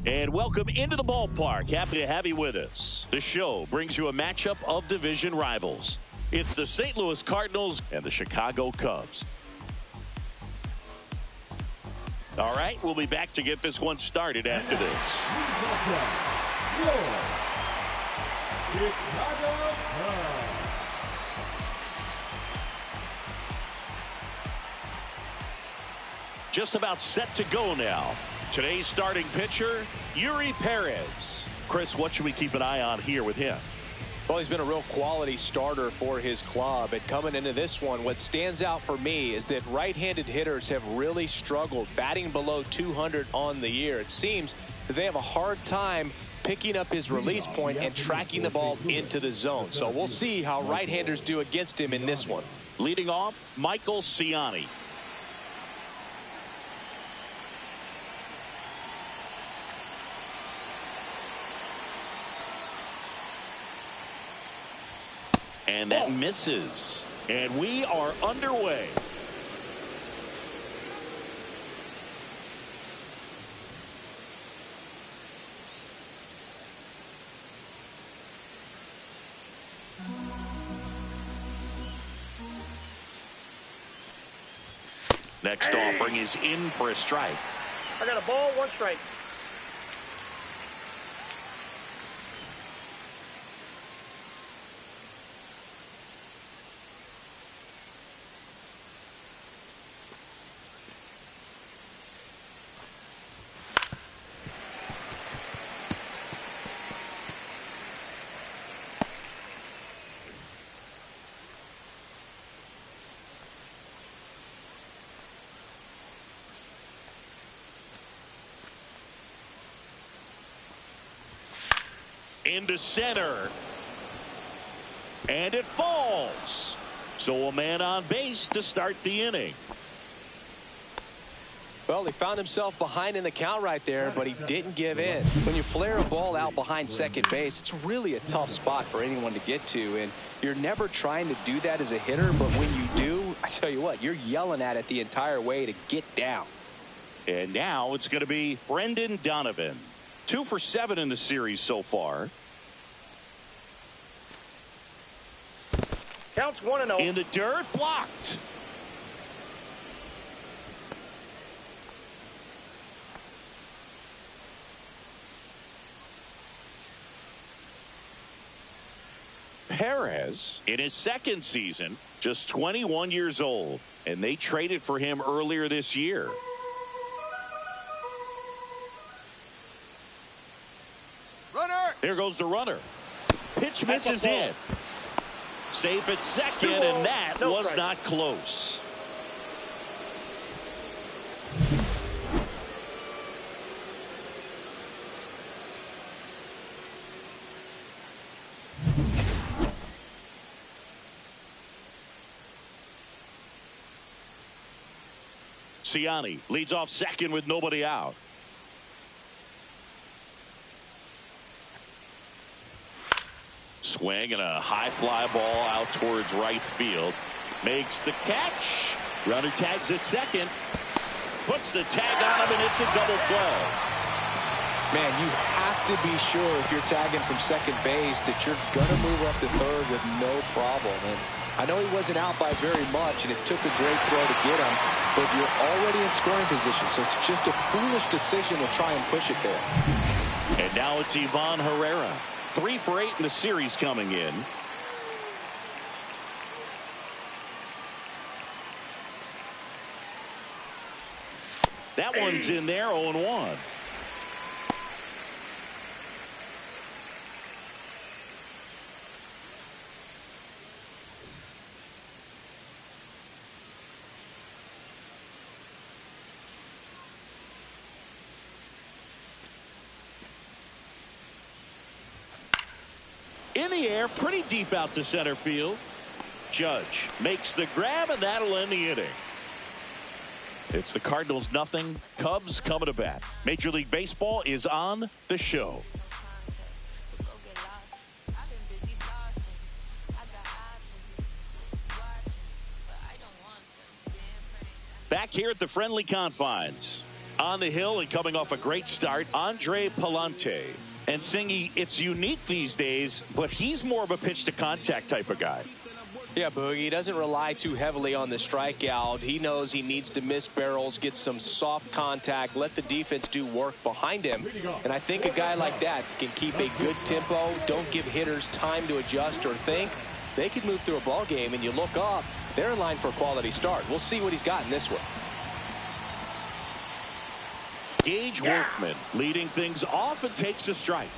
And welcome into the ballpark. Happy to have you with us. The show brings you a matchup of division rivals. It's the St. Louis Cardinals and the Chicago Cubs. All right, we'll be back to get this one started after this. Just about set to go now. Today's starting pitcher, Yuri Perez. Chris, what should we keep an eye on here with him? Well, he's been a real quality starter for his club. And coming into this one, what stands out for me is that right-handed hitters have really struggled, batting below 200 on the year. It seems that they have a hard time picking up his release point and tracking the ball into the zone. So we'll see how right-handers do against him in this one. Leading off, Michael Ciani. And that misses. And we are underway. Next offering is in for a strike. I got a ball, one strike. Into center. And it falls. So a man on base to start the inning. Well, he found himself behind in the count right there, but he didn't give in. When you flare a ball out behind second base, it's really a tough spot for anyone to get to. And you're never trying to do that as a hitter, but when you do, I tell you what, you're yelling at it the entire way to get down. And now it's going to be Brendan Donovan. 2 for 7 in the series so far. Counts 1-0. In the dirt, blocked. Perez, in his second season, just 21 years old, and they traded for him earlier this year. Runner. There goes the runner. Pitch misses in. Safe at second, and that was not close. Ciani leads off second with nobody out. Swing and a high fly ball out towards right field. Makes the catch. Runner tags at second. Puts the tag on him, and it's a double play. Man, you have to be sure if you're tagging from second base that you're going to move up to third with no problem. And I know he wasn't out by very much, and it took a great throw to get him, but you're already in scoring position, so it's just a foolish decision to try and push it there. And now it's Ivan Herrera. 3 for 8 in the series coming in. That one's in there, 0-1. In the air, pretty deep out to center field. Judge makes the grab, and that'll end the inning. It's the Cardinals 0, Cubs coming to bat. Major League Baseball is on the show. Back here at the friendly confines. On the hill and coming off a great start, Andre Palante. And Singy, it's unique these days, but he's more of a pitch-to-contact type of guy. Yeah, Boogie, he doesn't rely too heavily on the strikeout. He knows he needs to miss barrels, get some soft contact, let the defense do work behind him. And I think a guy like that can keep a good tempo, don't give hitters time to adjust or think. They could move through a ball game, and you look up, they're in line for a quality start. We'll see what he's got in this one. Gage Workman leading things off and takes a strike.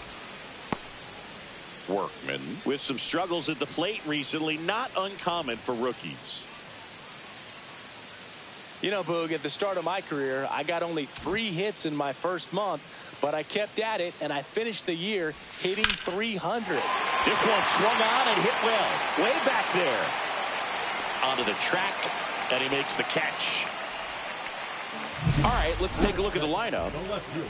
Workman with some struggles at the plate recently, not uncommon for rookies. You know, Boog, at the start of my career, I got only 3 hits in my first month, but I kept at it, and I finished the year hitting 300. This one swung on and hit well. Way back there. Onto the track, and he makes the catch. All right, let's take a look at the lineup.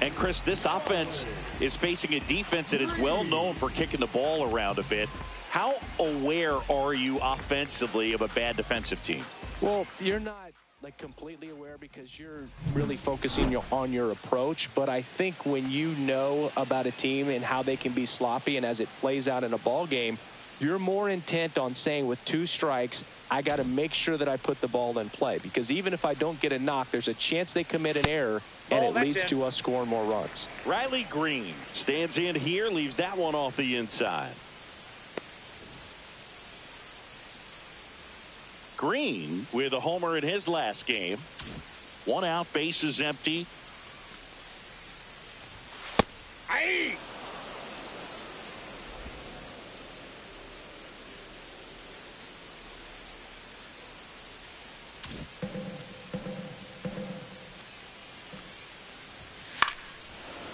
And, Chris, this offense is facing a defense that is well known for kicking the ball around a bit. How aware are you offensively of a bad defensive team? Well, you're not like completely aware because you're really focusing on your approach. But I think when you know about a team and how they can be sloppy and as it plays out in a ball game, you're more intent on saying with 2 strikes, I got to make sure that I put the ball in play, because even if I don't get a knock, there's a chance they commit an error, and it leads to us scoring more runs. Riley Green stands in here, leaves that one off the inside. Green with a homer in his last game. 1 out, bases empty. Aye.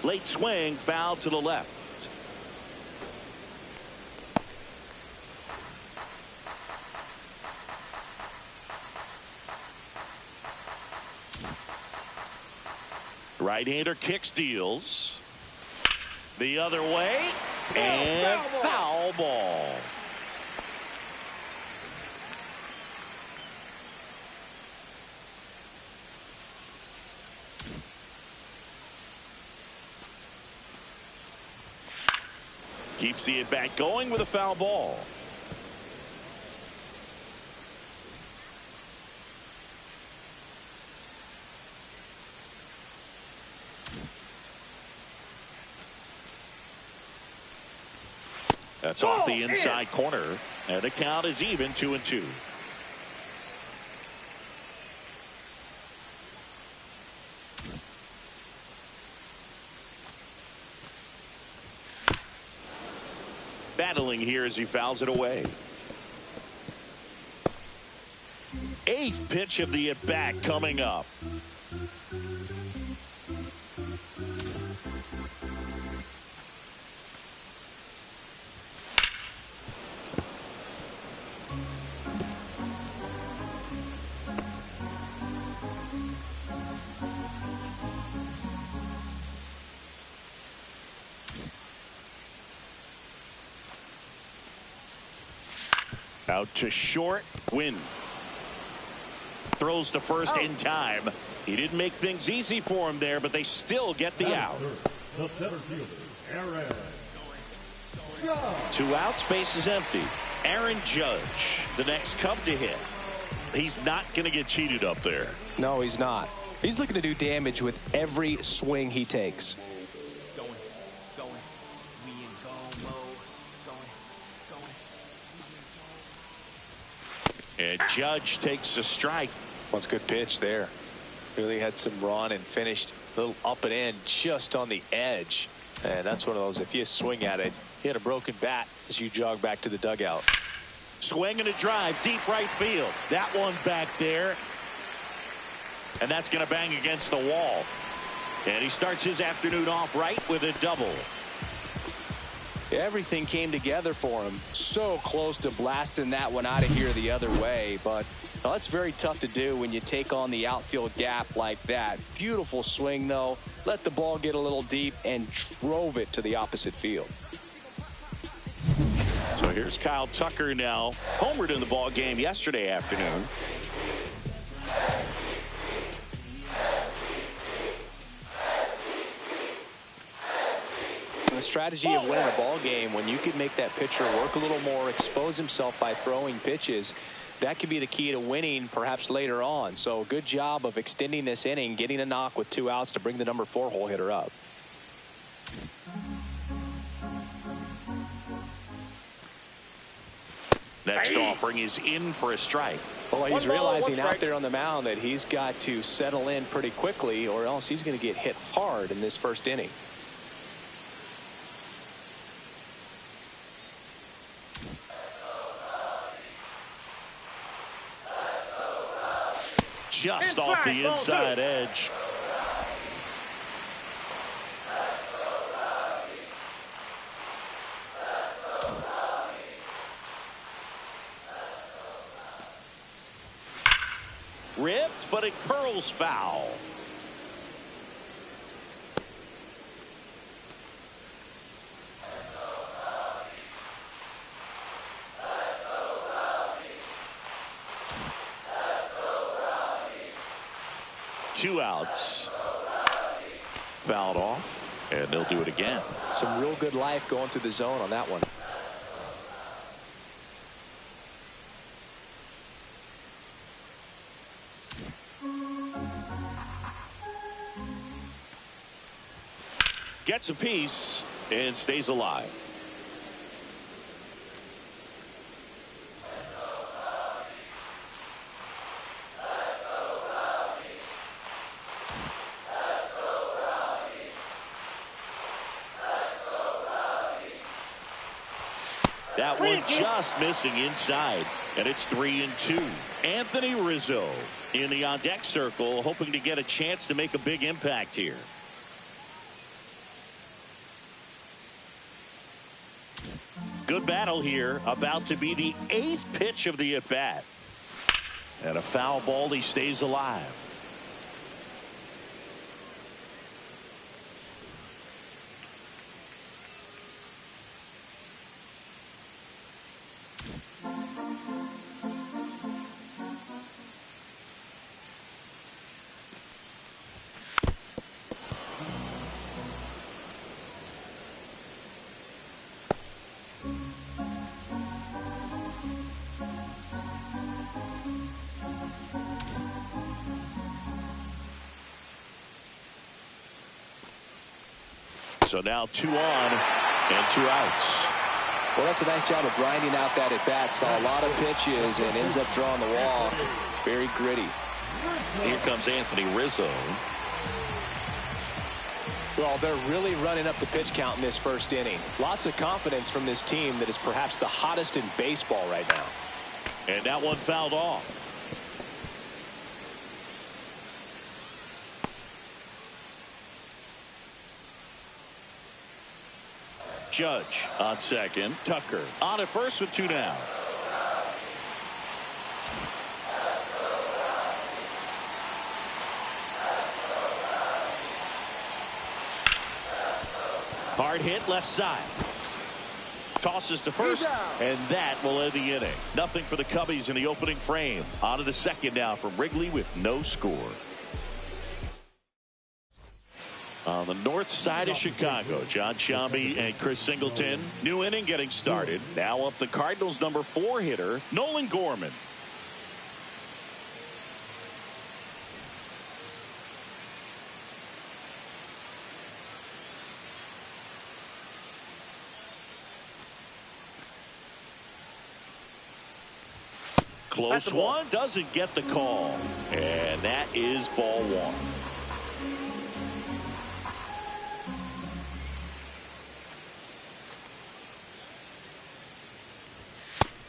Late swing, foul to the left. Right-hander kicks, deals. The other way, and foul ball. Keeps the at-bat going with a foul ball. That's off the inside corner, and the count is even 2-2. Battling here as he fouls it away. 8th pitch of the at-bat coming up. Out to short, Win. Throws to first in time. He didn't make things easy for him there, but they still get the out. The center fielder, Aaron 2 outs, base is empty. Aaron Judge, the next Cub to hit. He's not going to get cheated up there. No, he's not. He's looking to do damage with every swing he takes. And Judge takes a strike. That's a good pitch there. Really had some run and finished a little up and in just on the edge. And that's one of those, if you swing at it, you had a broken bat as you jog back to the dugout. Swing and a drive, deep right field. That one back there. And that's going to bang against the wall. And he starts his afternoon off right with a double. Everything came together for him. So close to blasting that one out of here the other way. But well, that's very tough to do when you take on the outfield gap like that. Beautiful swing, though. Let the ball get a little deep and drove it to the opposite field. So here's Kyle Tucker now. Homered in the ball game yesterday afternoon. the strategy of winning a ball game, when you can make that pitcher work a little more, expose himself by throwing pitches, that could be the key to winning perhaps later on. So good job of extending this inning, getting a knock with 2 outs to bring the number 4 hole hitter up. Next offering is in for a strike. Well, he's realizing out there on the mound that he's got to settle in pretty quickly, or else he's going to get hit hard in this first inning. Just off the inside edge. Ripped, but it curls foul. Two outs. Fouled off, and they'll do it again. Some real good life going through the zone on that one. Gets a piece and stays alive. That one just missing inside, and it's 3-2. Anthony Rizzo in the on-deck circle, hoping to get a chance to make a big impact here. Good battle here, about to be the 8th pitch of the at-bat. And a foul ball, he stays alive. So now 2 on and 2 outs. Well, that's a nice job of grinding out that at bat. Saw a lot of pitches and ends up drawing the wall. Very gritty. Here comes Anthony Rizzo. Well, they're really running up the pitch count in this first inning. Lots of confidence from this team that is perhaps the hottest in baseball right now. And that one fouled off. Judge on second. Tucker on at first with 2 down. Hard hit left side. Tosses to first, and that will end the inning. Nothing for the Cubbies in the opening frame. On to the second now from Wrigley with no score. On the north side of Chicago, John Sciambi and Chris Singleton. New inning getting started. Now up the Cardinals number 4 hitter, Nolan Gorman. Close one, doesn't get the call. And that is ball 1.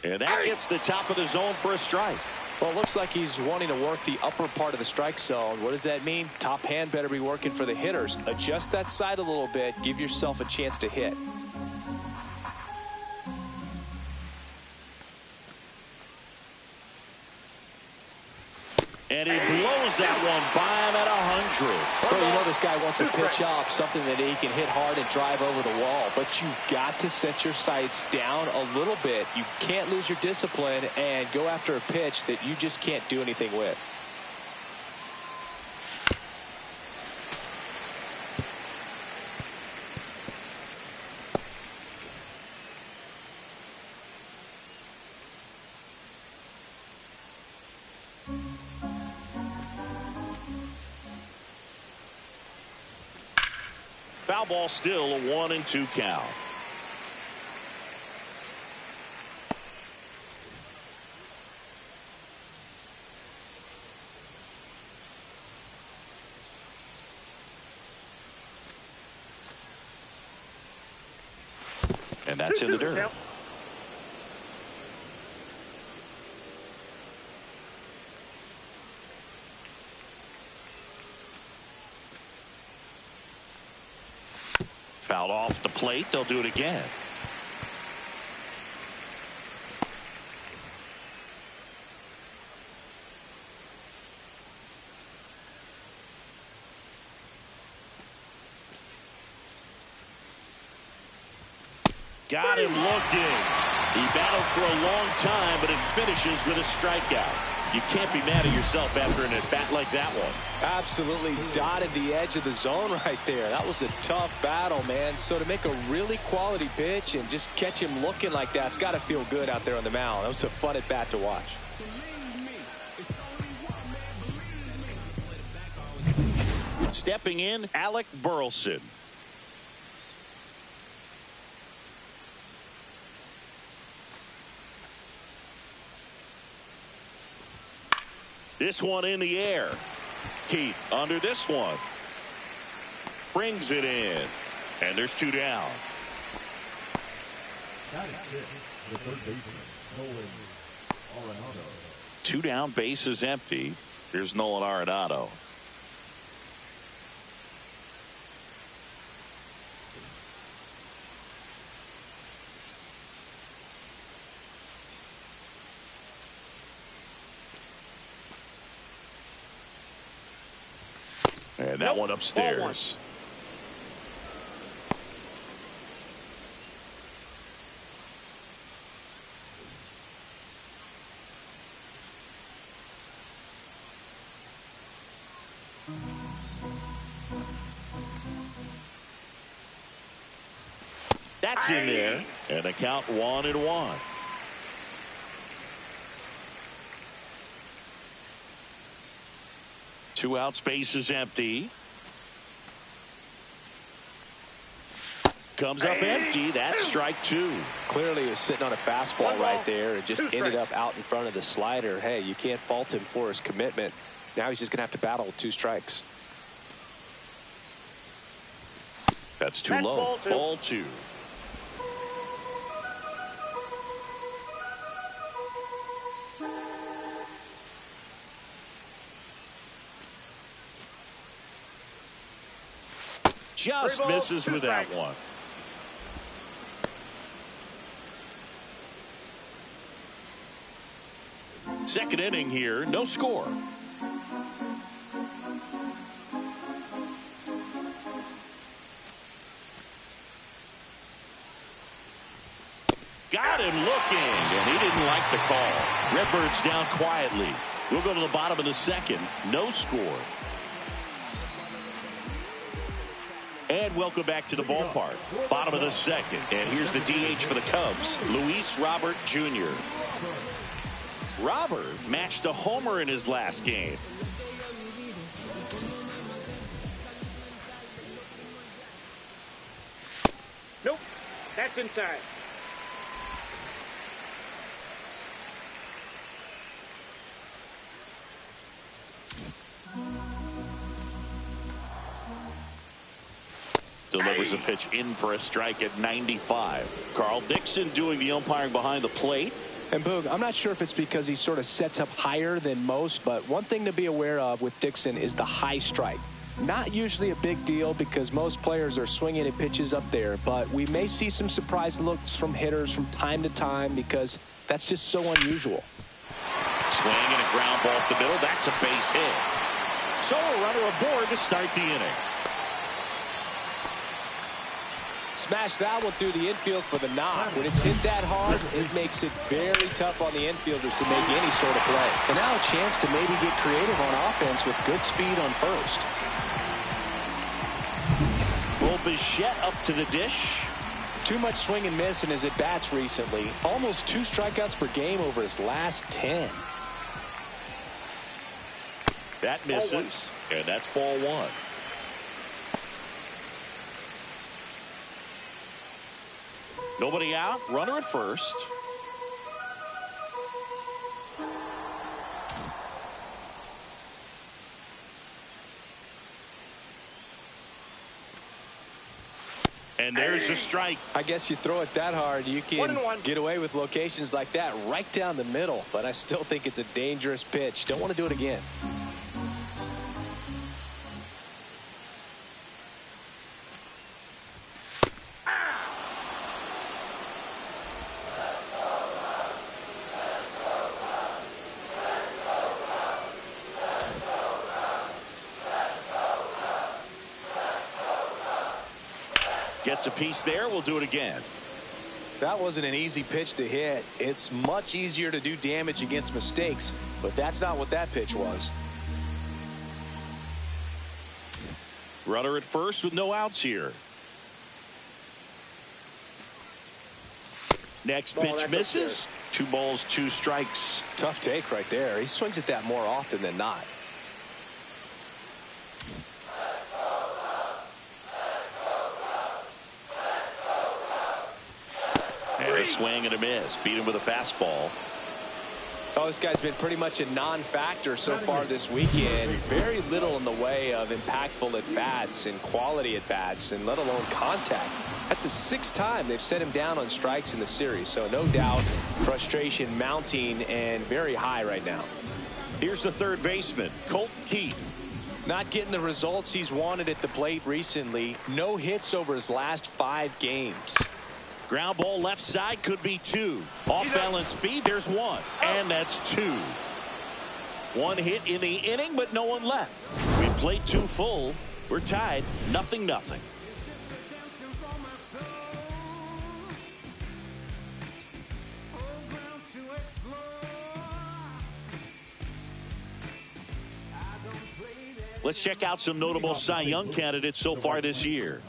And that gets the top of the zone for a strike. Well, it looks like he's wanting to work the upper part of the strike zone. What does that mean? Top hand better be working for the hitters. Adjust that side a little bit. Give yourself a chance to hit. And he blows that one by him at 100. Well, you know this guy wants a pitch off, something that he can hit hard and drive over the wall. But you've got to set your sights down a little bit. You can't lose your discipline and go after a pitch that you just can't do anything with. Foul ball, still a 1-2 count. And that's in the dirt. Fouled off the plate. They'll do it again. Got him looking. He battled for a long time, but it finishes with a strikeout. You can't be mad at yourself after an at-bat like that one. Absolutely dotted the edge of the zone right there. That was a tough battle, man. So to make a really quality pitch and just catch him looking like that, it's got to feel good out there on the mound. That was a fun at-bat to watch. Stepping in, Alec Burleson. This one in the air. Keith under this one. Brings it in. And there's 2 down. That is it. The third baseman, Nolan Arenado. 2 down, base is empty. Here's Nolan Arenado. And that one upstairs. That's in there. And the count 1-1. Two out, space is empty. Comes up empty. That's strike 2. Clearly he was sitting on a fastball right there and just ended up out in front of the slider. Hey, you can't fault him for his commitment. Now he's just going to have to battle with 2 strikes. That's too low. Ball 2. Just misses with that one. Second inning here, no score. Got him looking, and he didn't like the call. Redbirds down quietly. We'll go to the bottom of the second, no score. And welcome back to the ballpark. Bottom of the second. And here's the DH for the Cubs, Luis Robert Jr. Robert matched a homer in his last game. Nope. That's inside. Delivers a pitch in for a strike at 95. Carl Dixon doing the umpiring behind the plate. And Boog, I'm not sure if it's because he sort of sets up higher than most, but one thing to be aware of with Dixon is the high strike. Not usually a big deal because most players are swinging at pitches up there, but we may see some surprise looks from hitters from time to time because that's just so unusual. Swing and a ground ball up the middle. That's a base hit. So a runner aboard to start the inning. Smash that one through the infield for the knock. When it's hit that hard, it makes it very tough on the infielders to make any sort of play. And now a chance to maybe get creative on offense with good speed on first. Will Bichette up to the dish. Too much swing and miss in his at-bats recently. Almost 2 strikeouts per game over his last 10. That misses, and that's ball 1. Nobody out. Runner at first. And there's a strike. I guess you throw it that hard, you can 1-1. get away with locations like that right down the middle. But I still think it's a dangerous pitch. Don't want to do it again. Gets a piece there. We'll do it again. That wasn't an easy pitch to hit. It's much easier to do damage against mistakes, but that's not what that pitch was. Runner at first with no outs here. Next pitch misses. 2 balls, 2 strikes. Tough take right there. He swings at that more often than not. And a swing and a miss. Beat him with a fastball. Oh, this guy's been pretty much a non-factor so far this weekend. Very little in the way of impactful at-bats and quality at-bats, and let alone contact. That's the 6th time they've set him down on strikes in the series. So no doubt frustration mounting and very high right now. Here's the third baseman, Colt Keith. Not getting the results he's wanted at the plate recently. No hits over his last 5 games. Ground ball left side, could be 2. Off balance feed, there's 1. And that's 2. 1 hit in the inning, but no one left. We played 2 full. We're tied, 0-0. Let's check out some notable Cy Young candidates so far this year.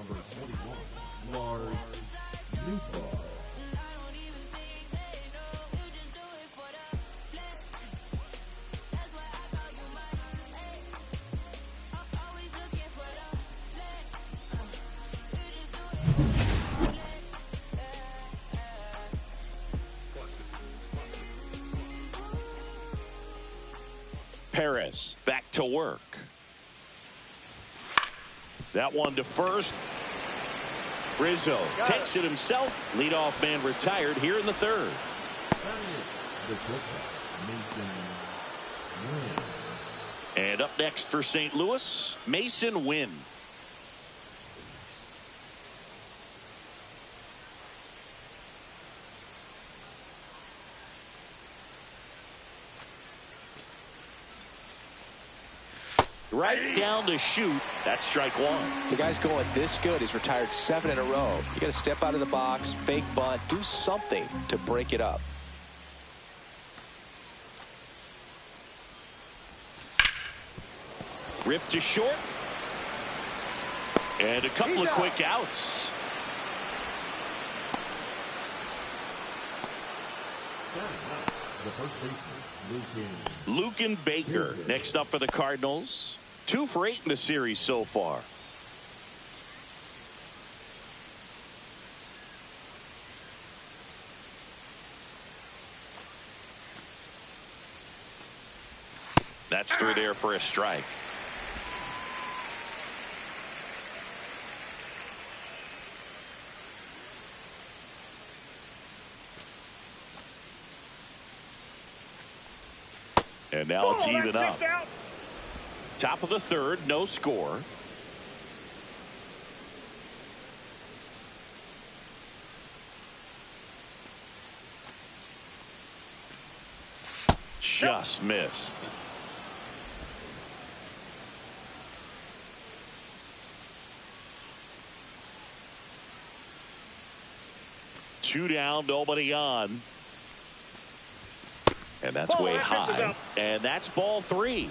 Perez back to work. That one to first. Rizzo takes it himself. Leadoff man retired here in the 3rd. And up next for St. Louis, Mason Wynn. Right down to shoot. That's strike 1. The guy's going this good. He's retired 7 in a row. You got to step out of the box, fake bunt, do something to break it up. Ripped to short. And a couple of quick outs. The first baseman, Lucan Baker next up for the Cardinals. 2 for 8 in the series so far. That's through there for a strike. And now it's even up. Top of the 3rd, no score. Just missed. Two down, nobody on. And that's way high. And that's ball 3.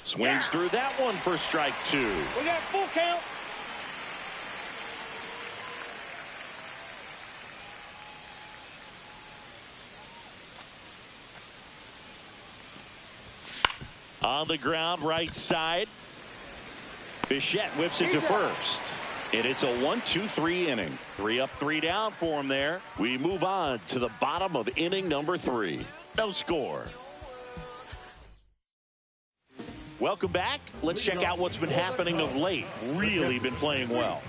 Swings through that one for strike 2. We got full count. On the ground, right side. Bichette whips it to first. And it's a 1-2-3 inning. 3 up, 3 down for him there. We move on to the bottom of inning number 3. No score. Welcome back. Let's check out what's been happening of late. Really been playing well.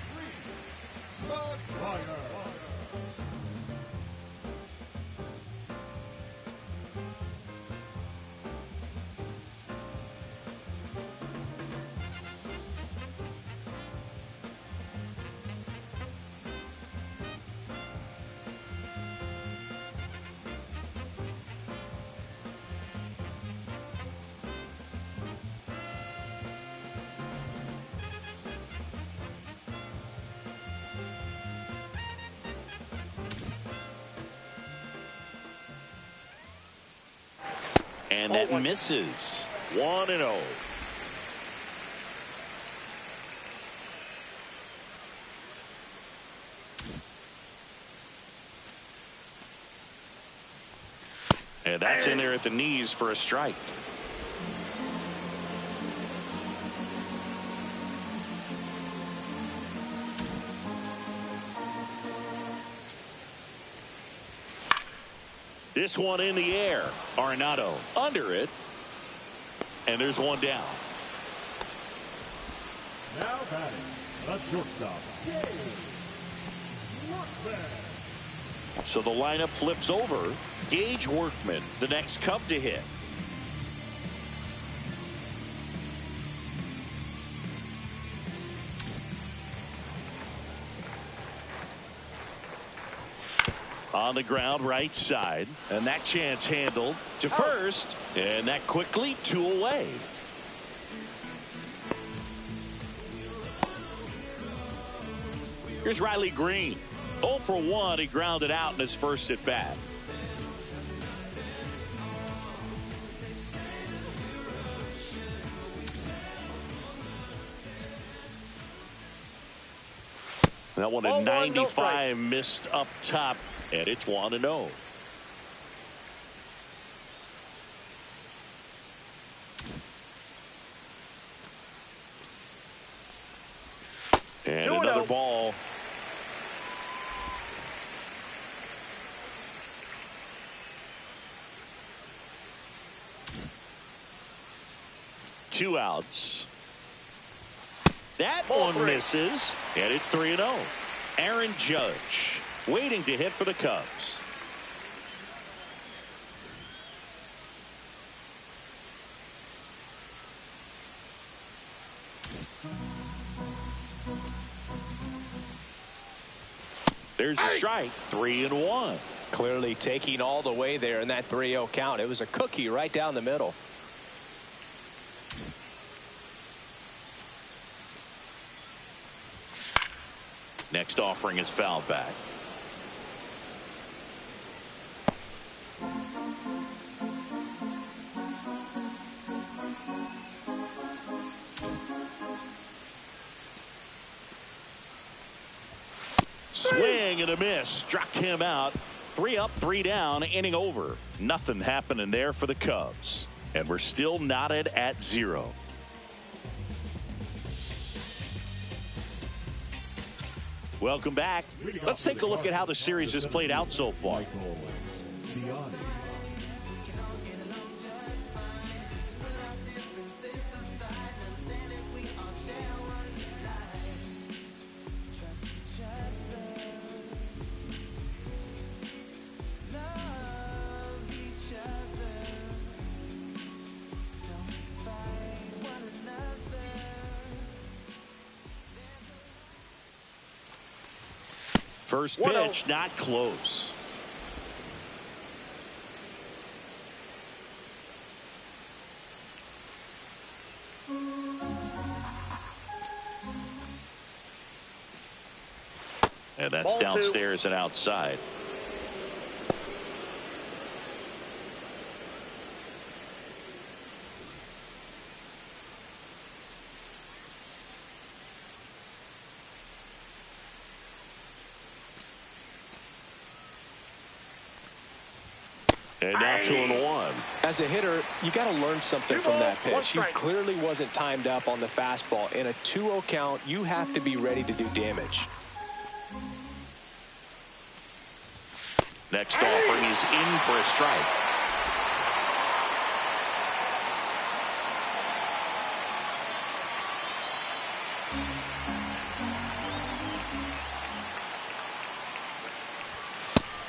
And that misses. 1-0. And that's in there at the knees for a strike. This one in the air. Arenado under it. And there's one down. Now batting, the shortstop. So the lineup flips over. Gage Workman, the next Cub to hit. On the ground, right side. And that chance handled to first. And that quickly 2 away. Here's Riley Green. 0 for 1. He grounded out in his first at bat. That one at 95 missed up top. And it's 1-0. And another ball. Two outs. That one misses. And it's 3-0. Aaron Judge waiting to hit for the Cubs. There's a strike. 3-1. Clearly taking all the way there in that 3-0 count. It was a cookie right down the middle. Next offering is fouled back. Swing and a miss. Struck him out. 3 up, 3 down. Inning over. Nothing happening there for the Cubs. And we're still knotted at 0. Welcome back. Let's take a look at how the series has played out so far. First pitch, not close. And that's downstairs and outside. And now 2-1. As a hitter, you got to learn something from that pitch. He clearly wasn't timed up on the fastball. In a 2-0 count, you have to be ready to do damage. Next offering is in for a strike.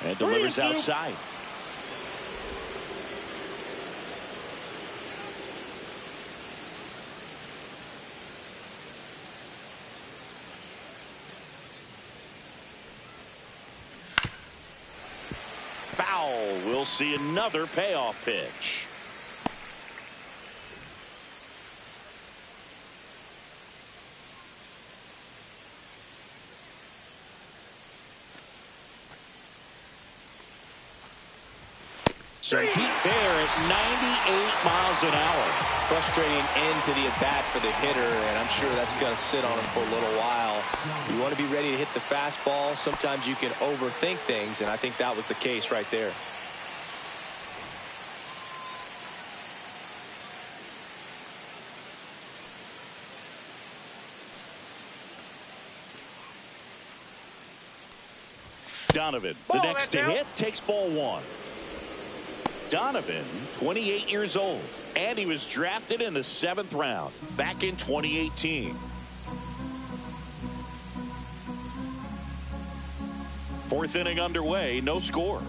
And delivers outside. Foul. We'll see another payoff pitch. So Pete there at 98 miles an hour. Frustrating end to the at-bat for the hitter, and I'm sure that's going to sit on him for a little while. You want to be ready to hit the fastball. Sometimes you can overthink things, and I think that was the case right there. Donovan, the next to hit, takes ball one. Donovan, 28 years old, and he was drafted in the 7th round back in 2018. Fourth inning underway, no score.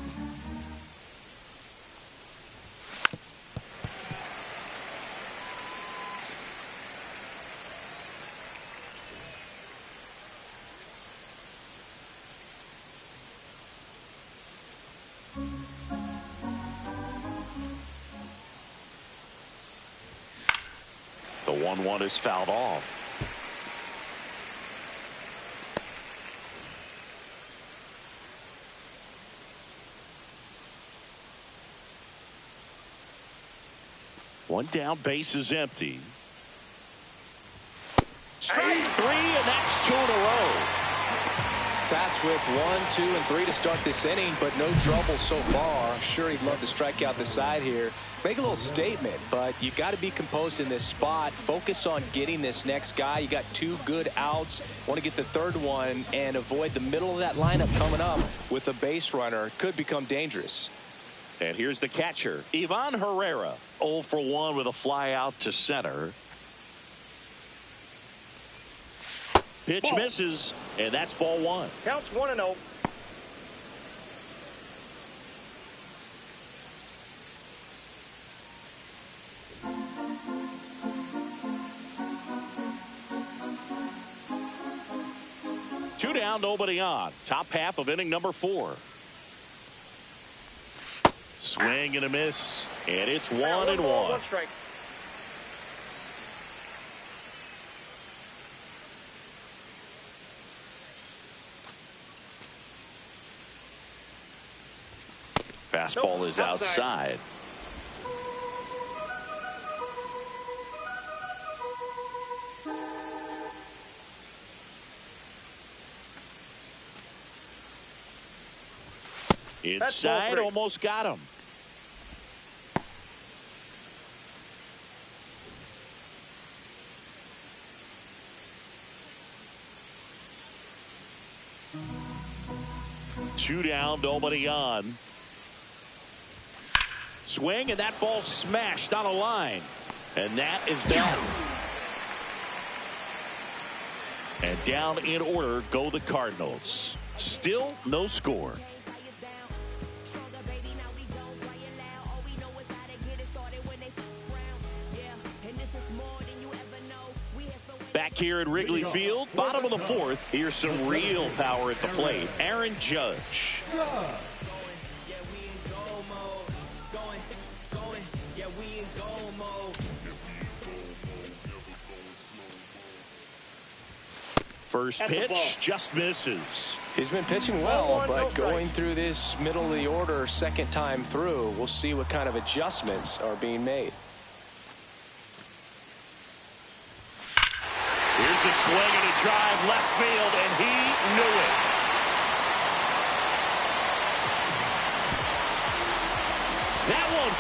The 1-1 is fouled off. One down, base is empty. Strike 3, and that's 2 in a row. Tasked with 1, 2, and 3 to start this inning, but no trouble so far. I'm sure he'd love to strike out the side here. Make a little statement, but you got to be composed in this spot. Focus on getting this next guy. You got 2 good outs. Want to get the third one and avoid the middle of that lineup coming up with a base runner. Could become dangerous. And here's the catcher, Ivan Herrera. 0 for 1 with a fly out to center. Pitch misses, and that's ball 1. Counts 1-0. Two down, nobody on. Top half of inning number 4. Swing and a miss, and it's 1-1. One strike. Fastball is outside. Inside, almost got him. Two down, nobody on. Swing, and that ball smashed on a line. And that is that. And down in order go the Cardinals. Still no score. Back here at Wrigley Field, bottom of the 4th. Here's some real power at the plate. Aaron Judge. First pitch just misses. He's been pitching well, but going through this middle of the order second time through, we'll see what kind of adjustments are being made. Here's a swing and a drive left field, and he knew it.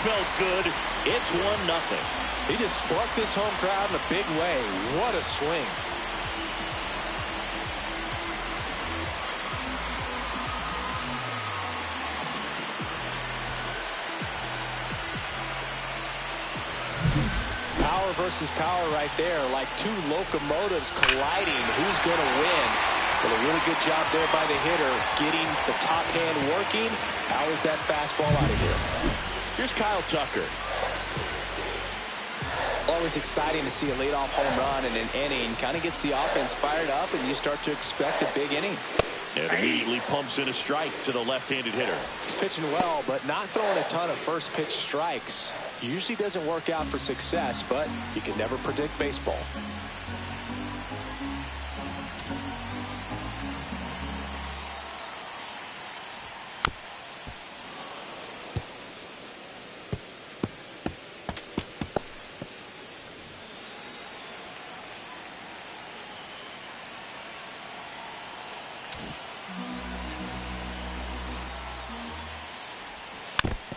felt good. It's 1-0. He just sparked this home crowd in a big way. What a swing. Power versus power right there, like two locomotives colliding. Who's going to win? But a really good job there by the hitter, getting the top hand working. Powers that fastball out of here. Here's Kyle Tucker. Always exciting to see a leadoff home run in an inning. Kind of gets the offense fired up, and you start to expect a big inning. It immediately pumps in a strike to the left-handed hitter. He's pitching well, but not throwing a ton of first pitch strikes. Usually doesn't work out for success, but you can never predict baseball.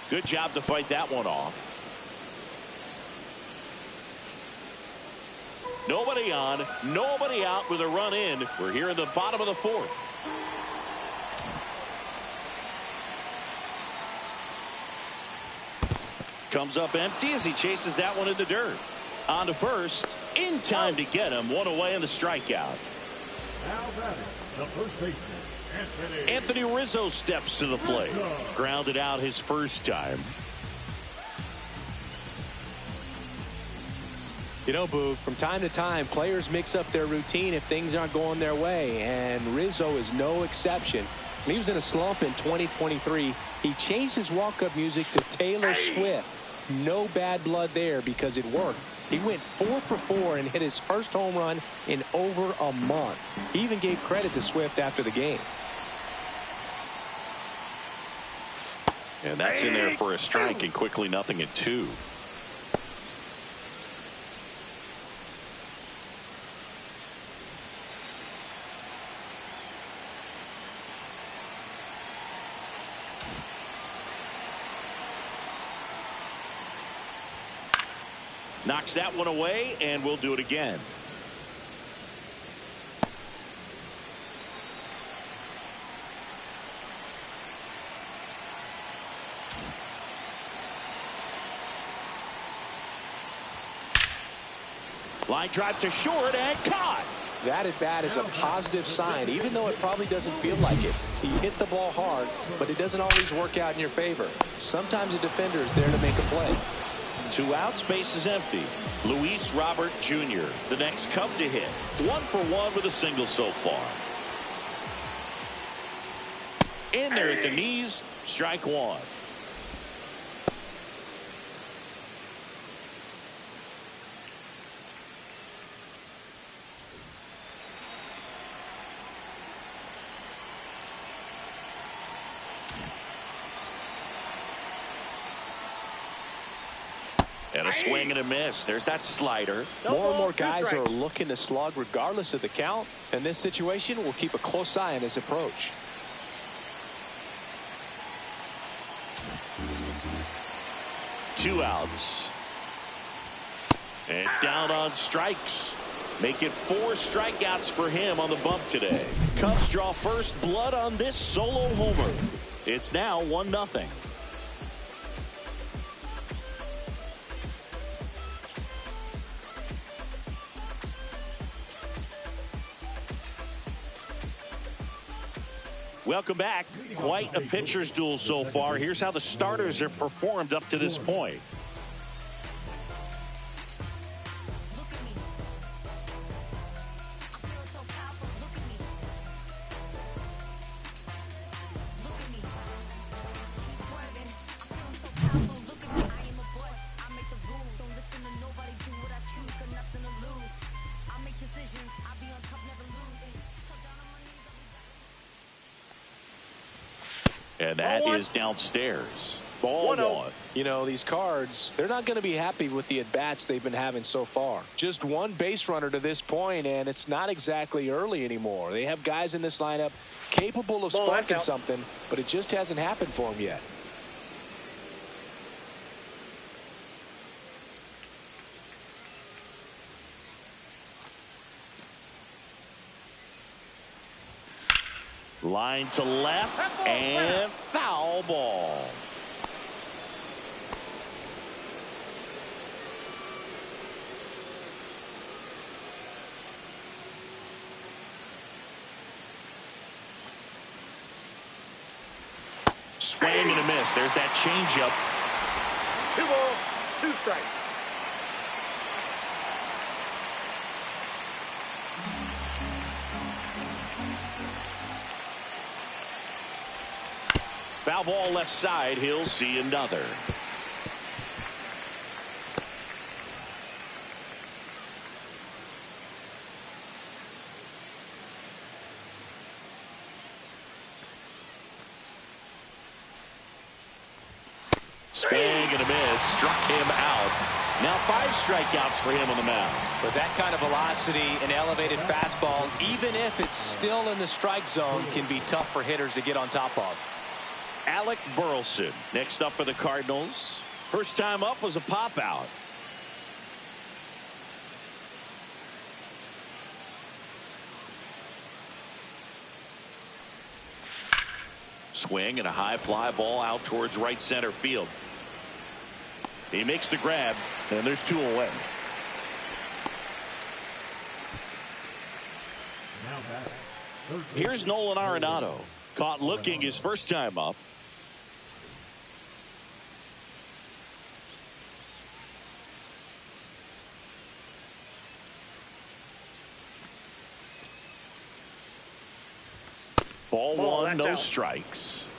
Good job to fight that one off. Nobody on, nobody out with a run in. We're here in the bottom of the fourth. Comes up empty as he chases that one in the dirt. On to first. In time to get him. One away in the strikeout. Now batting, the first baseman, Anthony Rizzo steps to the plate. Grounded out his first time. You know, Boog, from time to time, players mix up their routine if things aren't going their way, and Rizzo is no exception. When he was in a slump in 2023, he changed his walk-up music to Taylor Swift. No bad blood there because it worked. He went 4 for 4 and hit his first home run in over a month. He even gave credit to Swift after the game. And that's in there for a strike, and quickly 0-2. Knocks that one away, and we'll do it again. Line drive to short and caught. That at bat is a positive sign, even though it probably doesn't feel like it. He hit the ball hard, but it doesn't always work out in your favor. Sometimes a defender is there to make a play. 2 outs, base is empty. Luis Robert Jr., the next Cub to hit. 1 for 1 with a single so far. In there at the knees, strike 1. And a swing and a miss. There's that slider. More and more guys are looking to slug regardless of the count. In this situation, we'll keep a close eye on his approach. Two outs. And down on strikes. Make it 4 strikeouts for him on the bump today. Cubs draw first blood on this solo homer. It's now 1-0. Welcome back. Quite a pitcher's duel so far. Here's how the starters have performed up to this point. And that is downstairs. Ball 1. You know, these Cards, they're not going to be happy with the at-bats they've been having so far. Just 1 base runner to this point, and it's not exactly early anymore. They have guys in this lineup capable of sparking something, but it just hasn't happened for them yet. Line to left and foul ball. Swing and a miss. There's that changeup. 2 balls, 2 strikes. Foul ball left side. He'll see another. Swing and a miss. Struck him out. Now 5 strikeouts for him on the mound. With that kind of velocity, an elevated fastball, even if it's still in the strike zone, can be tough for hitters to get on top of. Alec Burleson next up for the Cardinals. First time up was a pop out. Swing and a high fly ball out towards right center field. He makes the grab, and there's 2 away. Here's Nolan Arenado. Caught looking his first time up. Ball 1, no strikes.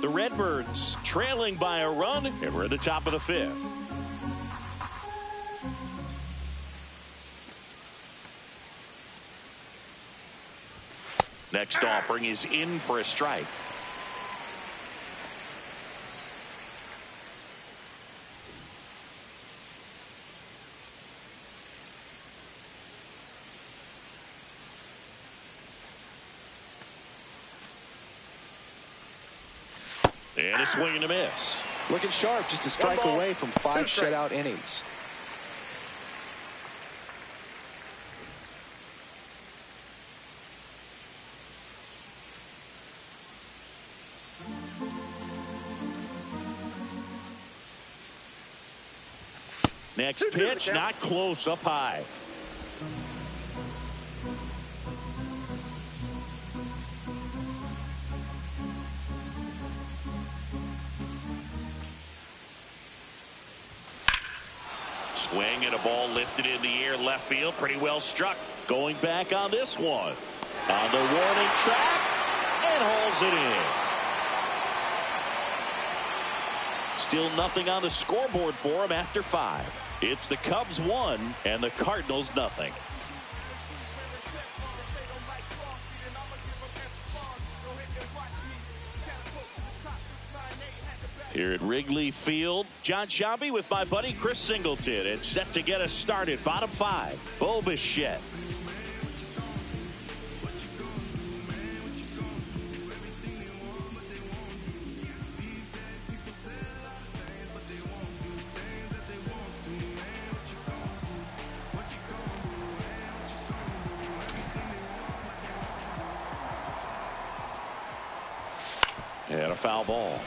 The Redbirds trailing by a run, and we're at the top of the 5th. Next offering is in for a strike. And a swing and a miss. Looking sharp, just a strike away from 5 shutout innings. Next pitch, not close, up high. Swing and a ball lifted in the air left field. Pretty well struck. Going back on this one. On the warning track and hauls it in. Still nothing on the scoreboard for him after 5. It's the Cubs 1 and the Cardinals nothing. Here at Wrigley Field, John Sciambi with my buddy Chris Singleton, and set to get us started. Bottom 5, Bo Bichette. And a foul ball.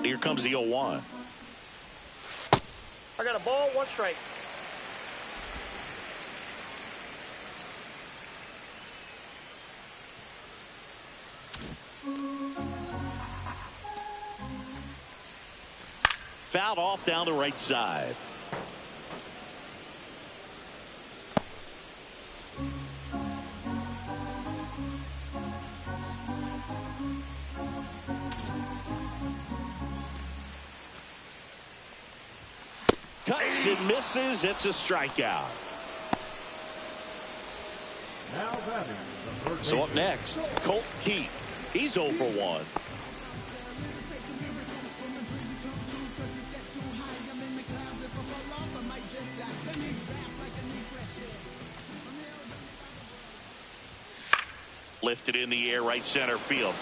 Here comes the 0-1. I got a ball, 1 strike. Fouled off down the right side. Cuts and misses. It's a strikeout. So up next, Colt Keith. He's 0 for 1. Lifted in the air, right center field.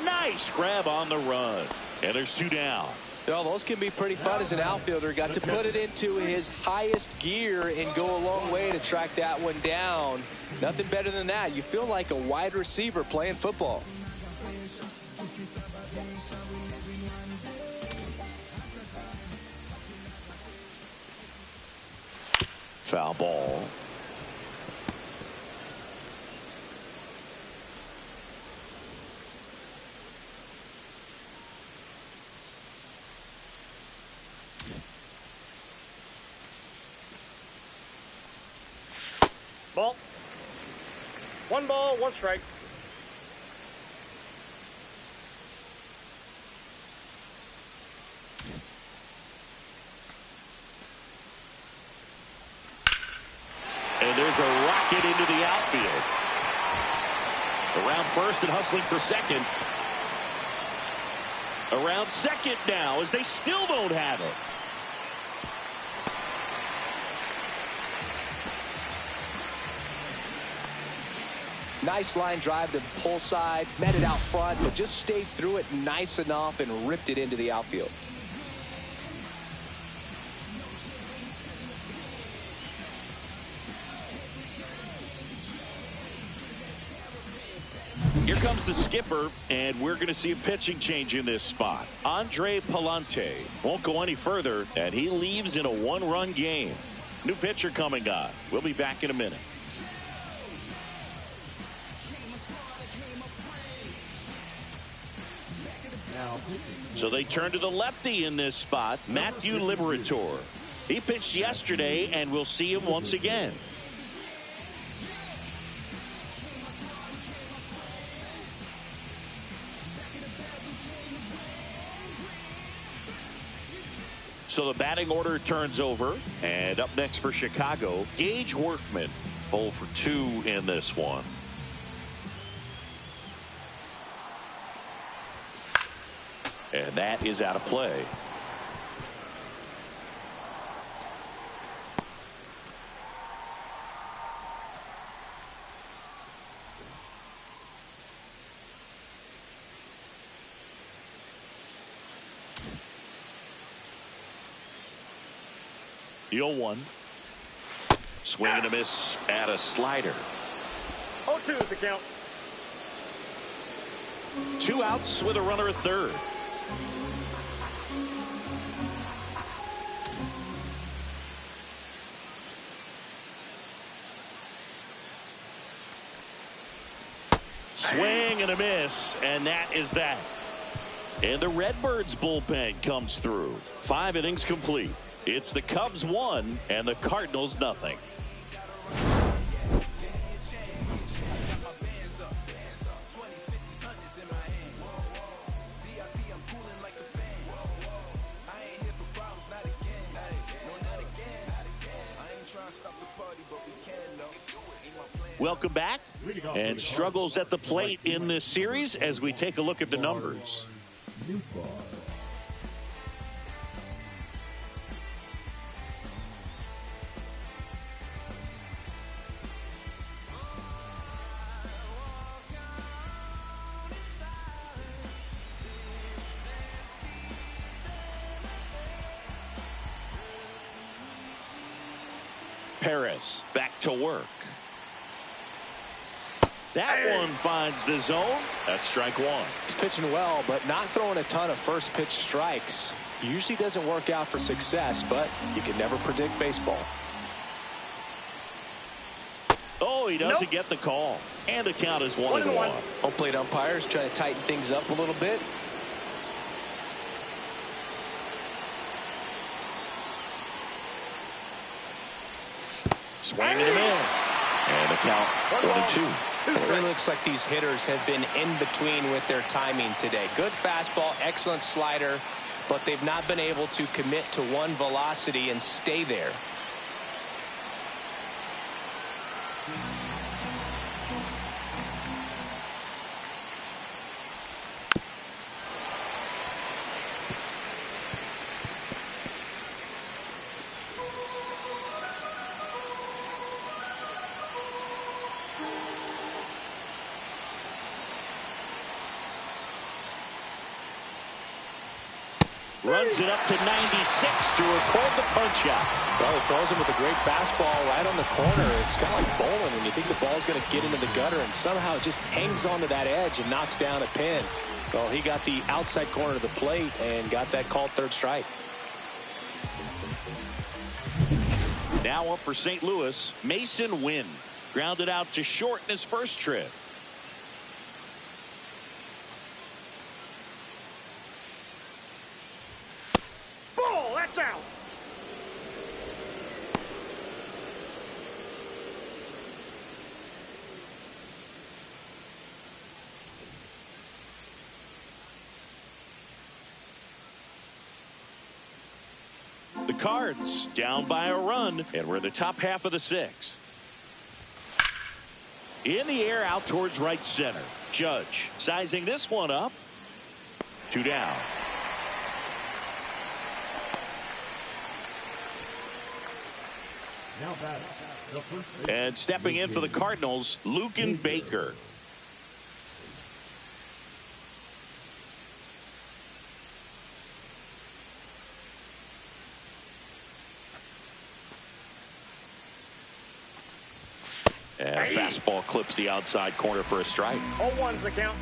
Nice grab on the run. And there's 2 down. Well, those can be pretty fun as an outfielder. Got to put it into his highest gear and go a long way to track that one down. Nothing better than that. You feel like a wide receiver playing football. Foul ball. Ball. 1 ball, 1 strike. And there's a rocket into the outfield. Around first and hustling for second. Around second now as they still don't have it. Nice line drive to pull side, met it out front, but just stayed through it nice enough and ripped it into the outfield. Here comes the skipper, and we're going to see a pitching change in this spot. Andre Palante won't go any further, and he leaves in a 1-run game. New pitcher coming on. We'll be back in a minute. So they turn to the lefty in this spot, Matthew Liberatore. He pitched yesterday, and we'll see him once again. So the batting order turns over, and up next for Chicago, Gage Workman, 0 for 2 in this one. And that is out of play. The 0-1. Swing and a miss at a slider. 0-2 is the count. 2 outs with a runner at third. Swing and a miss, and that is that. And the Redbirds bullpen comes through. 5 innings complete. It's the Cubs 1 and the Cardinals nothing. Welcome back. And struggles at the plate in this series as we take a look at the numbers. Perez back to work. That one finds the zone. That's strike 1. He's pitching well, but not throwing a ton of first pitch strikes. Usually doesn't work out for success, but you can never predict baseball. Oh, he doesn't get the call. And the count is 1-1. Home plate umpires trying to tighten things up a little bit. Swing and a miss. And the count 1-2. It really looks like these hitters have been in between with their timing today. Good fastball, excellent slider, but they've not been able to commit to one velocity and stay there. Runs it up to 96 to record the punch out. Well, he throws him with a great fastball right on the corner. It's kind of like bowling when you think the ball's going to get into the gutter, and somehow it just hangs onto that edge and knocks down a pin. Well, he got the outside corner of the plate and got that called third strike. Now up for St. Louis, Mason Wynn. Grounded out to short in his first trip. Ball, that's out. The Cards down by a run, and we're in the top half of the sixth. In the air out towards right center. Judge sizing this one up. 2 down. Now batting, the first baseman, And stepping in for the Cardinals, Lucan Baker. And fastball clips the outside corner for a strike. 0-1's the count.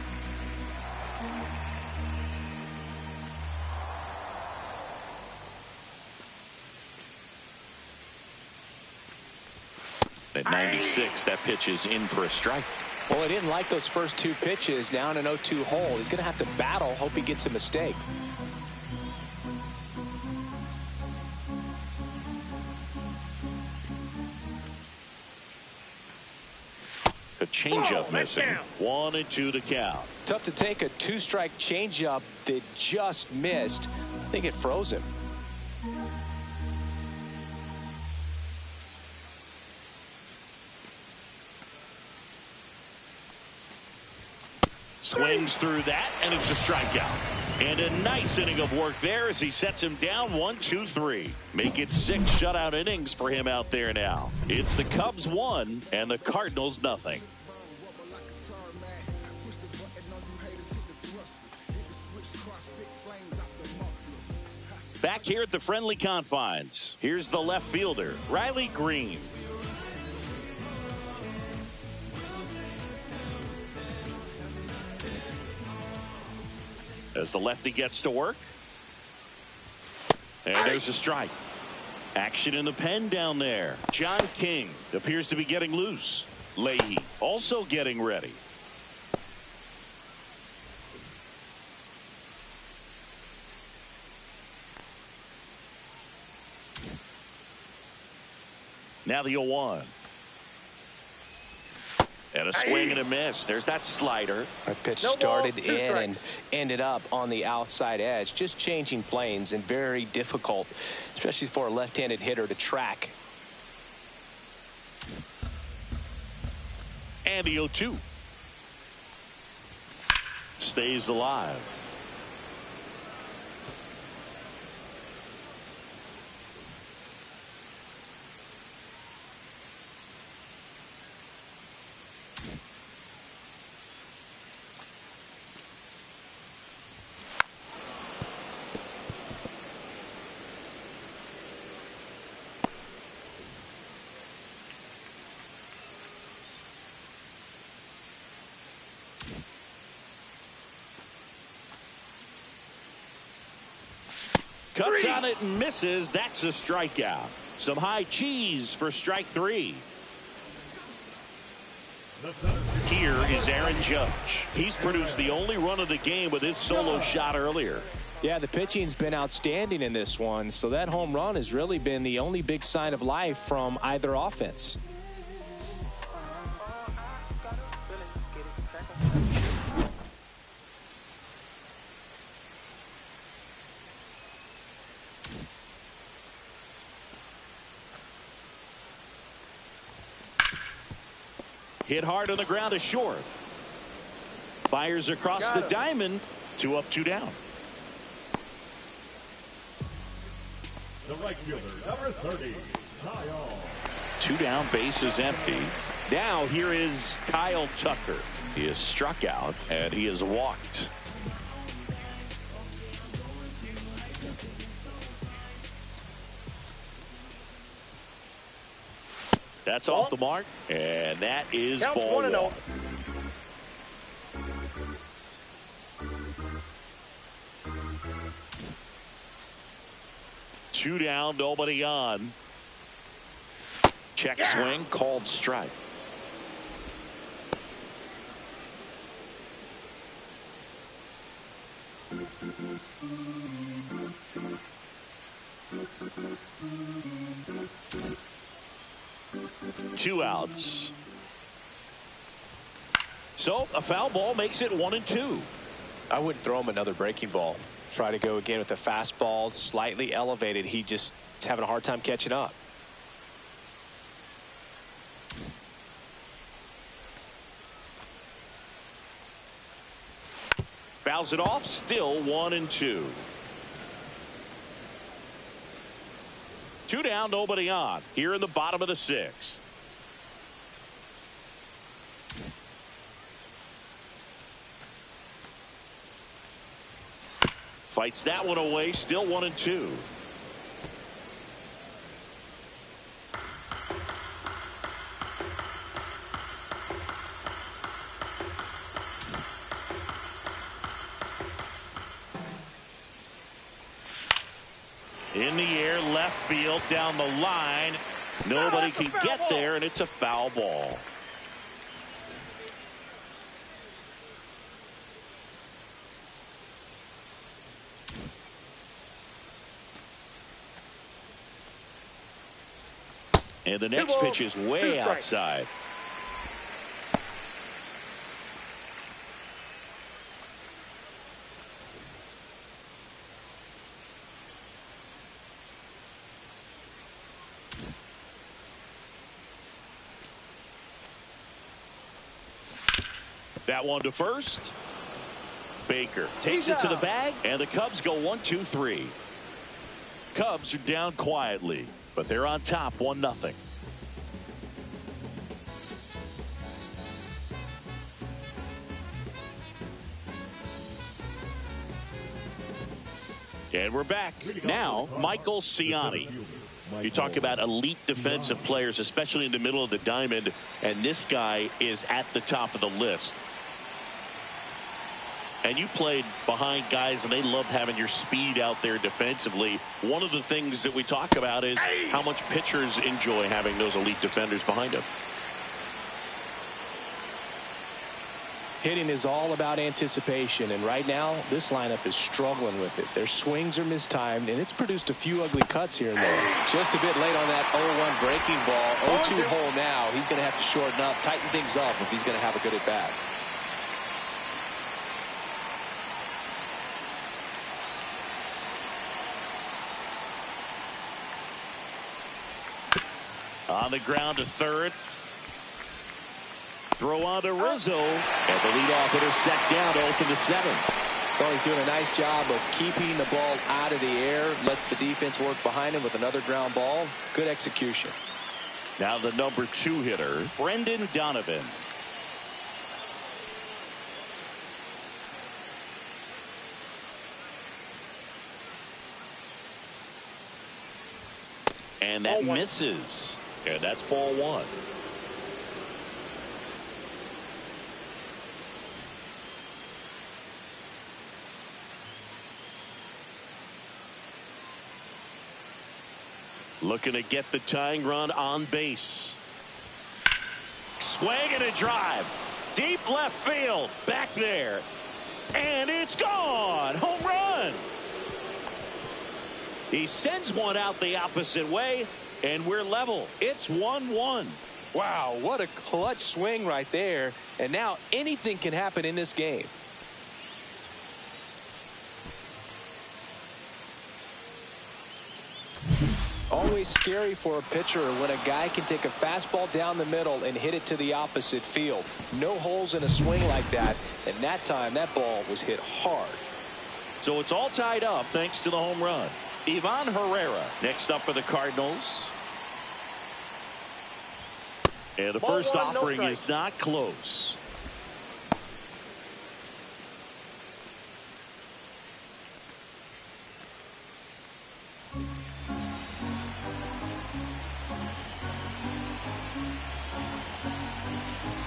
At 96, that pitch is in for a strike. Well, he didn't like those first 2 pitches. Now in an 0-2 hole. He's going to have to battle. Hope he gets a mistake. A changeup missing. down. 1-2 to count. Tough to take a 2-strike changeup that just missed. I think it froze him. Swings through that, and it's a strikeout. And a nice inning of work there as he sets him down 1-2-3. Make it 6 shutout innings for him out there now. It's the Cubs 1 and the Cardinals nothing. Back here at the friendly confines, here's the left fielder, Riley Green. As the lefty gets to work. And there's a strike. Action in the pen down there. John King appears to be getting loose. Leahy also getting ready. Now the 0-1. And a swing and a miss. There's that slider. That pitch No ball, started 2 in strikes. and ended up on the outside edge. Just changing planes and very difficult, especially for a left-handed hitter to track. And the 0-2. Stays alive. Cuts on it and misses. That's a strikeout. Some high cheese for strike 3. Here is Aaron Judge. He's produced the only run of the game with his solo shot earlier. Yeah, the pitching's been outstanding in this one, so that home run has really been the only big sign of life from either offense. Hit hard on the ground to short. Fires across the diamond. 2 up, 2 down. the right fielder, number 30, Kyle. 2 down, base is empty. Now here is Kyle Tucker. He is struck out and he is walked. That's off the mark, and that is Counts ball 1-0. 2 down, nobody on. Check swing, called strike. Two outs. So a foul ball makes it 1-2. I wouldn't throw him another breaking ball. Try to go again with the fastball, slightly elevated. He just is having a hard time catching up. Fouls it off, still 1-2. 2 down, nobody on. Here in the bottom of the 6th. Fights that one away, still 1-2. In the air, left field, down the line. Nobody can get there, and it's a foul ball. And the next pitch is way outside. That one to first. Baker takes it to the bag, and the Cubs go 1-2-3. Cubs are down quietly, but they're on top 1-0. And we're back. Now, Michael Ciani. You talk about elite defensive players, especially in the middle of the diamond, and this guy is at the top of the list. And you played behind guys, and they loved having your speed out there defensively. One of the things that we talk about is how much pitchers enjoy having those elite defenders behind them. Hitting is all about anticipation, and right now this lineup is struggling with it. Their swings are mistimed, and it's produced a few ugly cuts here and there. Just a bit late on that 0-1 breaking ball. 0-2 hole now. He's going to have to shorten up, tighten things up if he's going to have a good at bat. On the ground to third. Throw on to Rizzo, and the leadoff hitter set down to open the 7th. Well, he's doing a nice job of keeping the ball out of the air. Lets the defense work behind him with another ground ball. Good execution. Now the number 2 hitter, Brendan Donovan. And that misses. And that's ball 1. Looking to get the tying run on base. Swing and a drive. Deep left field. Back there. And it's gone. Home run. He sends one out the opposite way, and we're level. It's 1-1. Wow, what a clutch swing right there. And now anything can happen in this game. Always scary for a pitcher when a guy can take a fastball down the middle and hit it to the opposite field. No holes in a swing like that, and that time that ball was hit hard. So it's all tied up thanks to the home run. Ivan Herrera next up for the Cardinals. And the first offering is not close.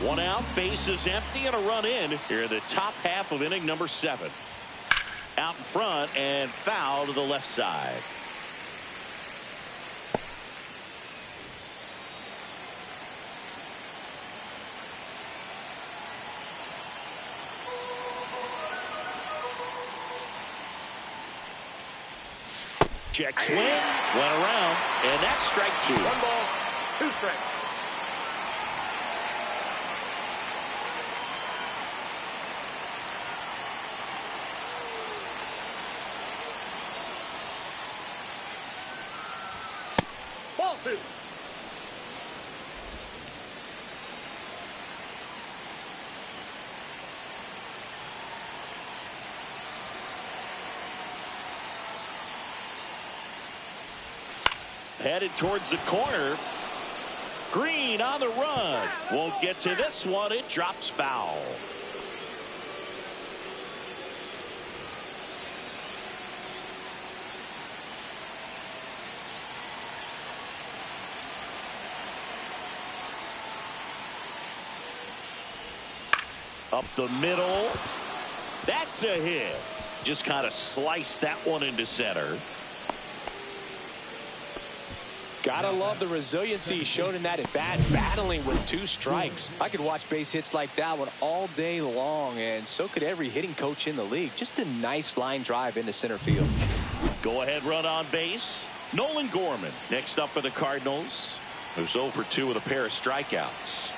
One out, base is empty, and a run in here in the top half of inning number 7. Out in front and foul to the left side. Check swing, went around, and that's strike 2. 1 ball, 2 strikes. Ball 2. Headed towards the corner. Green on the run. Won't get to this one. It drops foul. Up the middle. That's a hit. Just kind of sliced that one into center. Gotta love the resiliency shown in that at bat, battling with 2 strikes. I could watch base hits like that one all day long, and so could every hitting coach in the league. Just a nice line drive into center field. Go ahead run on base. Nolan Gorman next up for the Cardinals, who's 0 for 2 with a pair of strikeouts.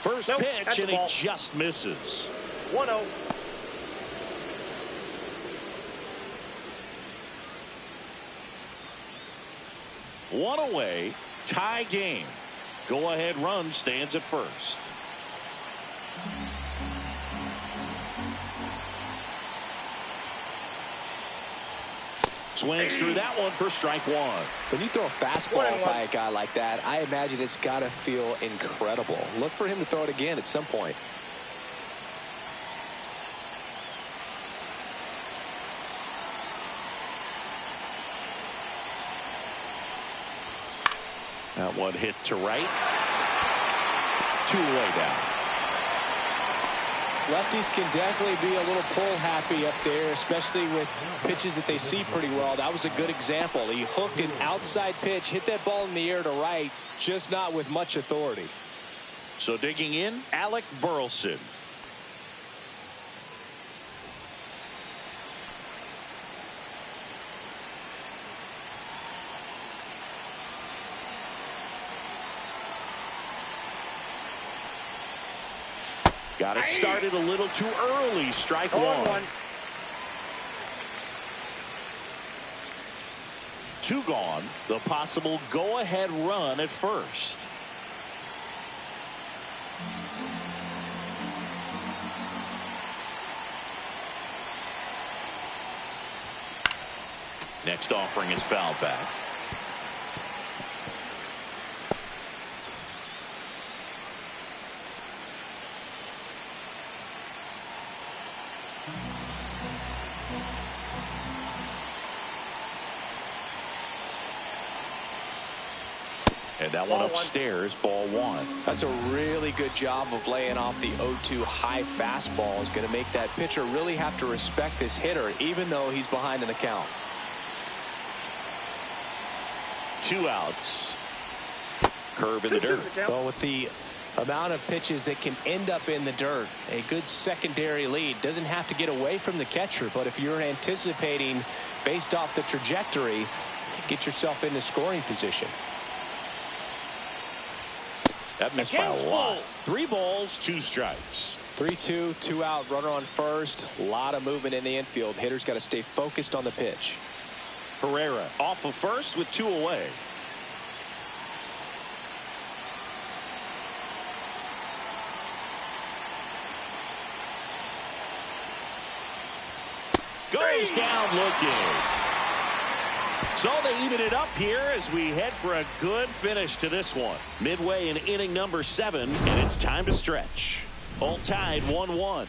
First pitch, and he just misses. 1-0. One away, tie game. Go ahead run stands at first. Swings through that one for strike 1. When you throw a fastball by a guy like that, I imagine it's got to feel incredible. Look for him to throw it again at some point. That one hit to right. 2 away down. Lefties can definitely be a little pull happy up there, especially with pitches that they see pretty well. That was a good example. He hooked an outside pitch, hit that ball in the air to right, just not with much authority. So digging in, Alec Burleson. Got it started a little too early. Strike 1. 2 gone. The possible go-ahead run at first. Next offering is fouled back. And that one upstairs, ball 1. That's a really good job of laying off the 0-2 high fastball. Is going to make that pitcher really have to respect this hitter, even though he's behind in the count. 2 outs. Curve in the dirt. Well, with the amount of pitches that can end up in the dirt, a good secondary lead doesn't have to get away from the catcher, but if you're anticipating based off the trajectory, get yourself into scoring position. That missed by a lot. 3 balls, 2 strikes. 3-2, 2 out, runner on first. A lot of movement in the infield. Hitters got to stay focused on the pitch. Herrera off of first with 2 away. Goes down looking. So they even it up here as we head for a good finish to this one. Midway in inning number 7, and it's time to stretch. All tied 1-1.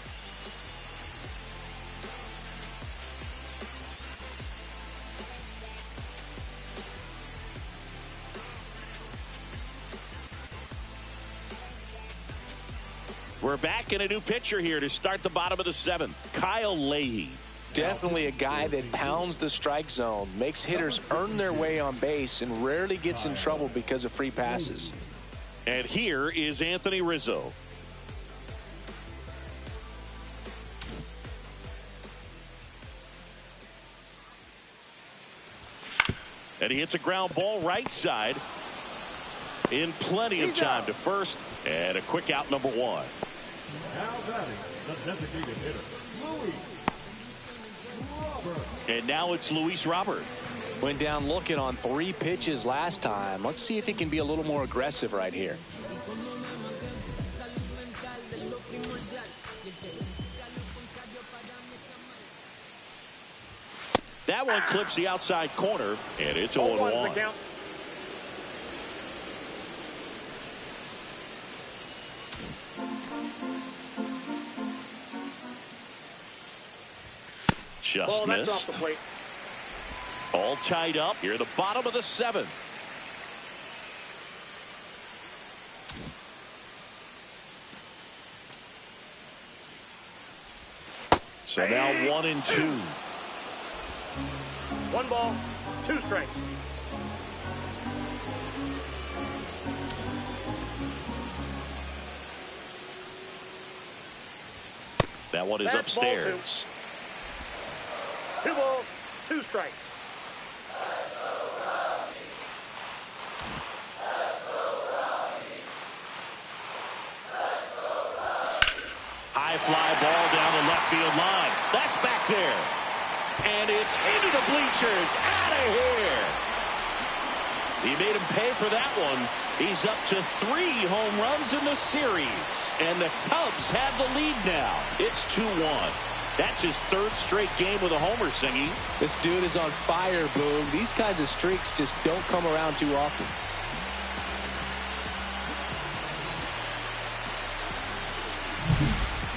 We're back in a new pitcher here to start the bottom of the 7th. Kyle Leahy. Definitely a guy that pounds the strike zone, makes hitters earn their way on base, and rarely gets in trouble because of free passes. And here is Anthony Rizzo. And he hits a ground ball right side in plenty of time to first, and a quick out, number 1. Now batting, the designated hitter, Luis Robert. And now it's Luis Robert. Went down looking on 3 pitches last time. Let's see if he can be a little more aggressive right here. That one clips the outside corner, and it's 0-1. Just missed. Off the plate. All tied up here at the bottom of the 7th. So now 1-2. 1 ball, 2 strikes. That one is That's upstairs. 2 balls, 2 strikes. High fly ball down the left field line. That's back there. And it's into the bleachers. Out of here. He made him pay for that one. He's up to 3 home runs in the series. And the Cubs have the lead now. It's 2-1. That's his 3rd straight game with a homer, Singy. This dude is on fire, Boog. These kinds of streaks just don't come around too often.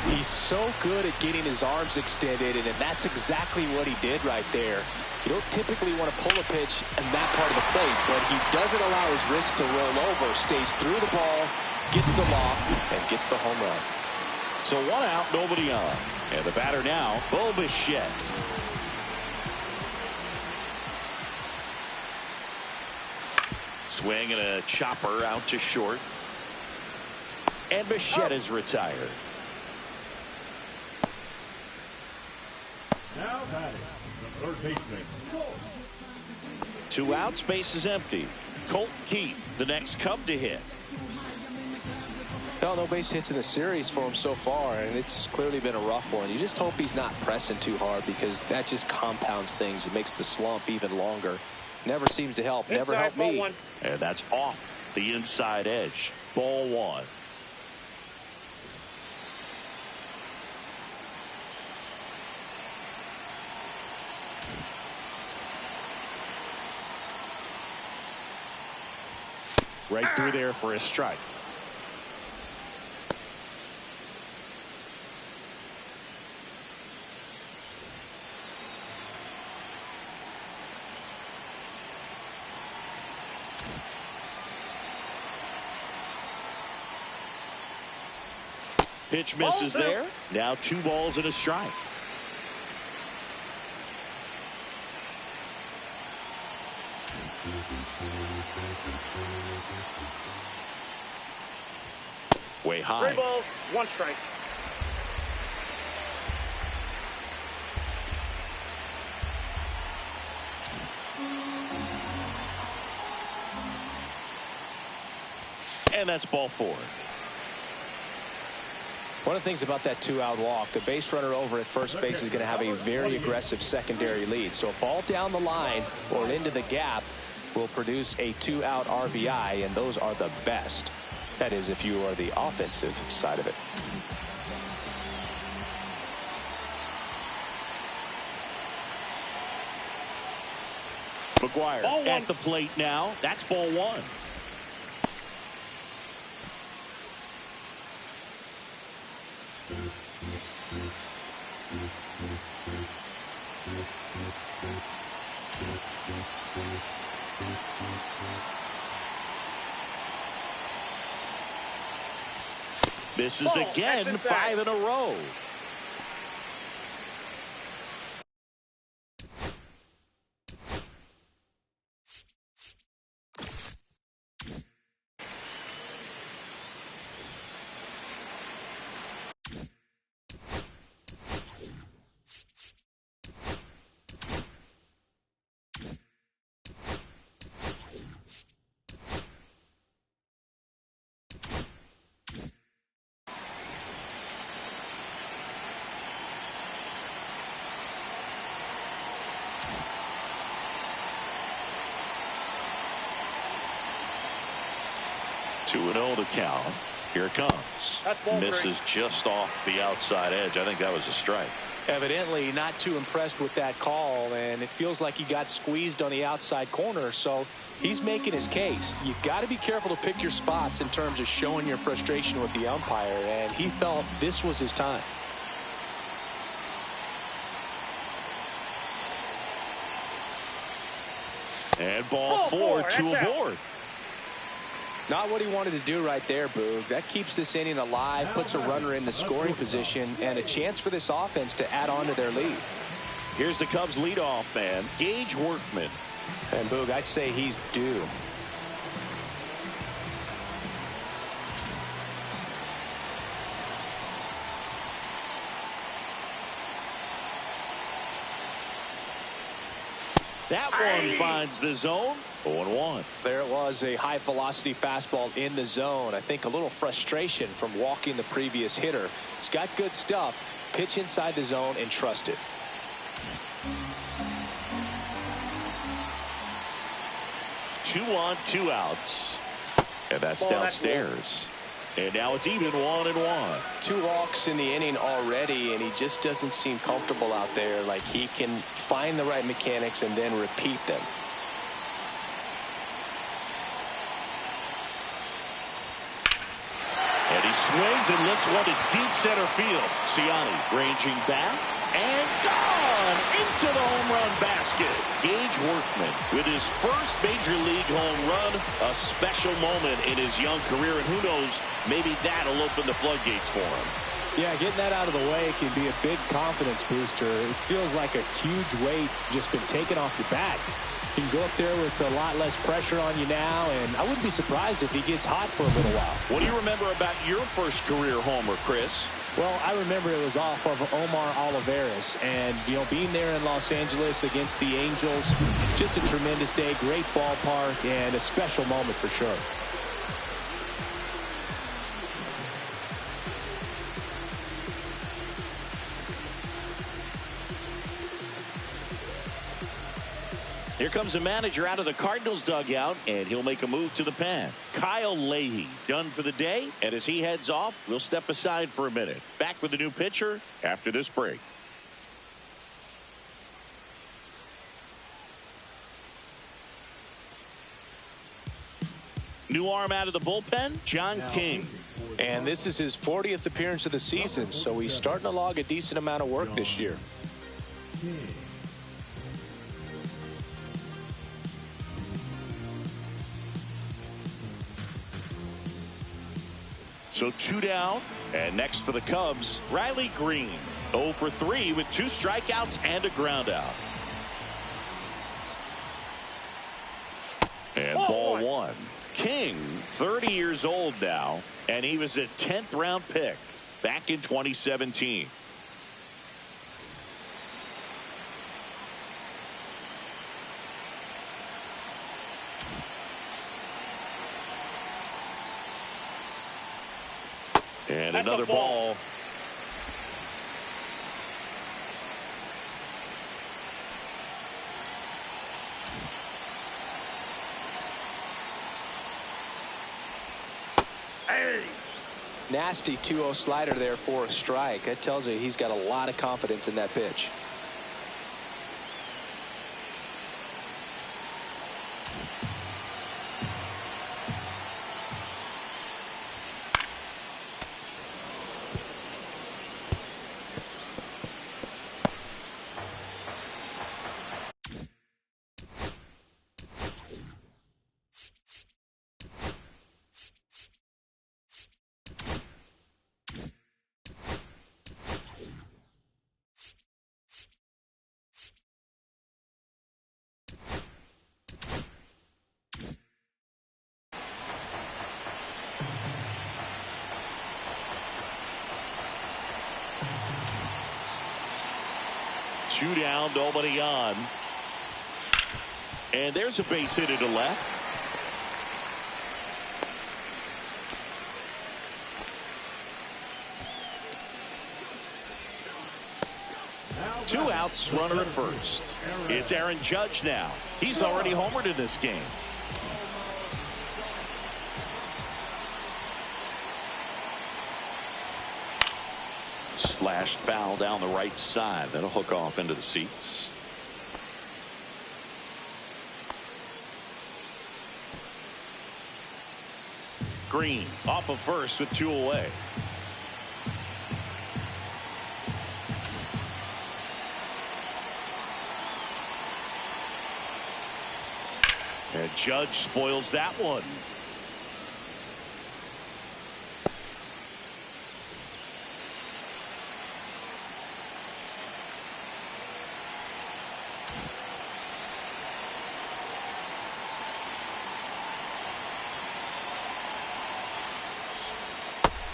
He's so good at getting his arms extended, and that's exactly what he did right there. You don't typically want to pull a pitch in that part of the plate, but he doesn't allow his wrist to roll over, stays through the ball, gets the loft, and gets the home run. So 1 out, nobody on. And the batter now, Bo Bichette. Swing and a chopper out to short. And Bichette is retired. Now batting, the third baseman, Colt. 2 outs, base is empty. Colt Keith, the next Cub to hit. No base hits in the series for him so far, and it's clearly been a rough one. You just hope he's not pressing too hard, because that just compounds things. It makes the slump even longer. Never seems to help. Never helped me. And that's off the inside edge. Ball 1. Right through there for a strike. Pitch misses there. Now 2 balls and a strike. Way high. 3 balls, 1 strike. And that's ball 4. One of the things about that 2-out walk, the base runner over at first base is going to have a very aggressive secondary lead. So a ball down the line or into the gap will produce a 2-out RBI, and those are the best. That is, if you are the offensive side of it. McGuire at the plate now. That's ball 1. Misses Ball, again, that's inside. 5 in a row. Two and 0 to count. Here it comes. That's ball Misses just off the outside edge. I think that was a strike. Evidently not too impressed with that call, and it feels like he got squeezed on the outside corner, so he's making his case. You've got to be careful to pick your spots in terms of showing your frustration with the umpire, and he felt this was his time. And ball 4 to a board. Not what he wanted to do right there, Boog. That keeps this inning alive, puts a runner in the scoring position, and a chance for this offense to add on to their lead. Here's the Cubs leadoff man, Gage Workman. And Boog, I'd say he's due. That one finds the zone. 0-1. There it was, a high velocity fastball in the zone. I think a little frustration from walking the previous hitter. He's got good stuff. Pitch inside the zone and trust it. Two on, 2 outs. And that's Ball, downstairs. And now it's even 1-1. 2 walks in the inning already, and he just doesn't seem comfortable out there. Like he can find the right mechanics and then repeat them. And he swings and lifts one to deep center field. Ciani ranging back and gone into the home run basket. Gage Workman with his first major league home run. A special moment in his young career, and who knows, maybe that'll open the floodgates for him. Yeah, getting that out of the way can be a big confidence booster. It feels like a huge weight just been taken off your back. You can go up there with a lot less pressure on you now, and I wouldn't be surprised if he gets hot for a little while. What do you remember about your first career homer, Chris? Well, I remember it was off of Omar Olivares, and, you know, being there in Los Angeles against the Angels, just a tremendous day, great ballpark, and a special moment for sure. Here comes the manager out of the Cardinals dugout, and he'll make a move to the pen. Kyle Leahy done for the day, and as he heads off, we'll step aside for a minute. Back with the new pitcher after this break. New arm out of the bullpen, John King. And this is his 40th appearance of the season, so he's starting to log a decent amount of work this year. So 2 down, and next for the Cubs, Riley Green. 0 for 3 with 2 strikeouts and a ground out. And ball 1. King, 30 years old now, and he was a 10th round pick back in 2017. And That's another a ball. ball. Hey. Nasty 2-0 slider there for a strike. That tells you he's got a lot of confidence in that pitch. Two down, nobody on. And there's a base hit to left. Two outs, runner at first. It's Aaron Judge now. He's already homered in this game. Slashed foul down the right side. That'll hook off into the seats. Green off of first with two away. And Judge spoils that one.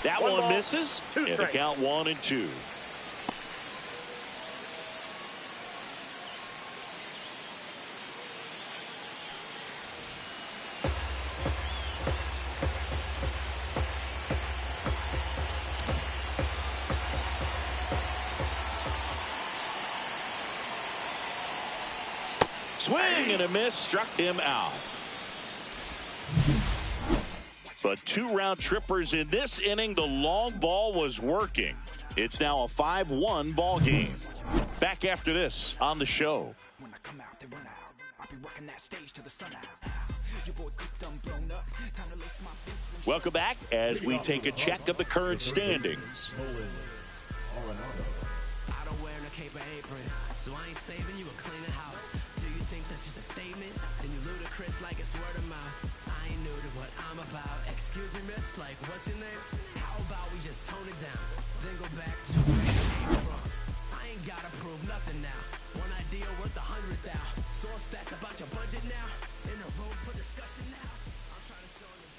That one misses. And the count 1-2. Swing and a miss, struck him out. But two round trippers in this inning. The long ball was working. It's now a 5-1 ball game. Back after this on the show. When I come out, they run out. I'll be working that stage to the sun out. Your boy cooked, I'm blown up. Time to lace my boots. Welcome back as we take a check of the current standings. I don't wear no cape or apron, so I ain't saving you a cleaner house. Do you think that's just a statement? Then you ludicrous like it's word of mouth. I ain't new to what I'm about. Excuse me, miss, like what's your name? How about we just tone it down, then go back to where you came from? I ain't gotta prove nothing now. One idea worth 100,000. So if that's about your budget now, in a room for discussion now. I'm trying to show you.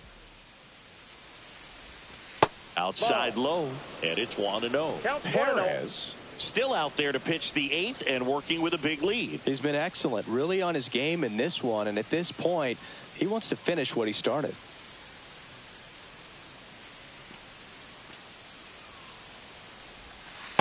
Outside low, and it's 1-0. Perez still out there to pitch the 8th and working with a big lead. He's been excellent, really on his game in this one, and at this point he wants to finish what he started.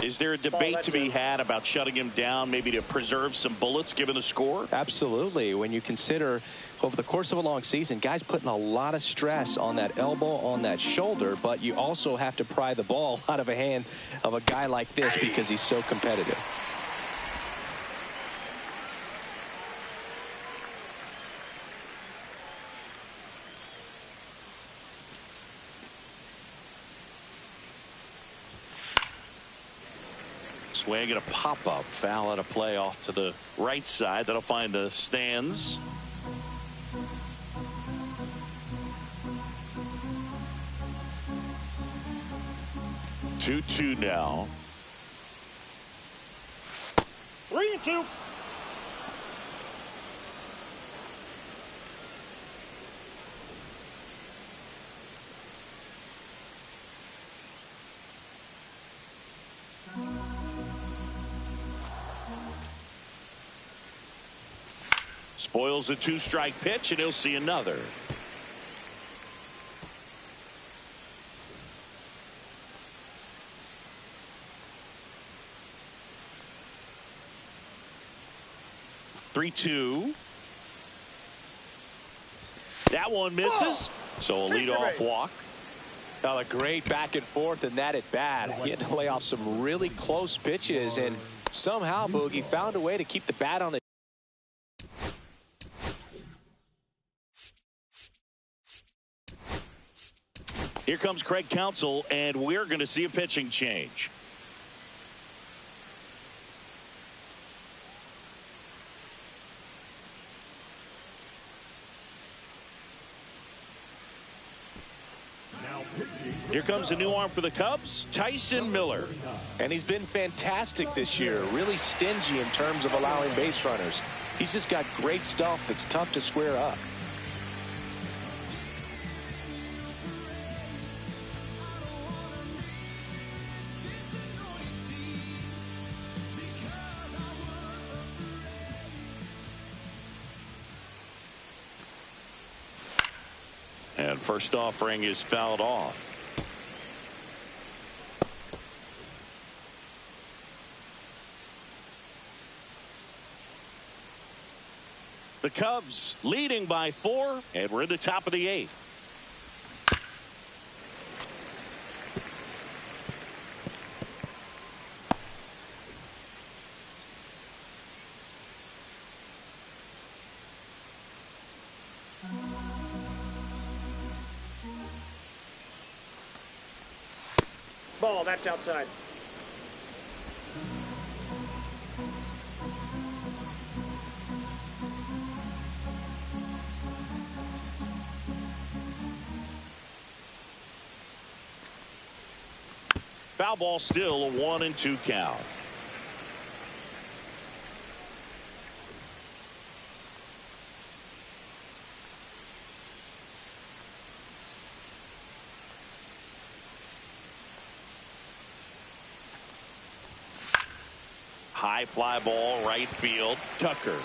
Is there a debate to be had about shutting him down, maybe to preserve some bullets given the score? Absolutely. When you consider over the course of a long season, guys putting a lot of stress on that elbow, on that shoulder, but you also have to pry the ball out of a hand of a guy like this because he's so competitive. Swing and a pop-up. Foul out of play off to the right side. That'll find the stands. Two now. 3-2. Spoils a 2-strike pitch, and he'll see another. Three-two. That one misses. So a leadoff walk. Now a great back and forth in that at bat. He had to lay off some really close pitches, and somehow Boogie found a way to keep the bat on the. Here comes Craig Counsell, and we're going to see a pitching change. Here comes a new arm for the Cubs, Tyson Miller. And he's been fantastic this year, really stingy in terms of allowing base runners. He's just got great stuff that's tough to square up. And first offering is fouled off. The Cubs leading by 4, and we're in the top of the 8th. Ball, that's outside. Foul ball, still a 1-2 count. High fly ball, right field. Tucker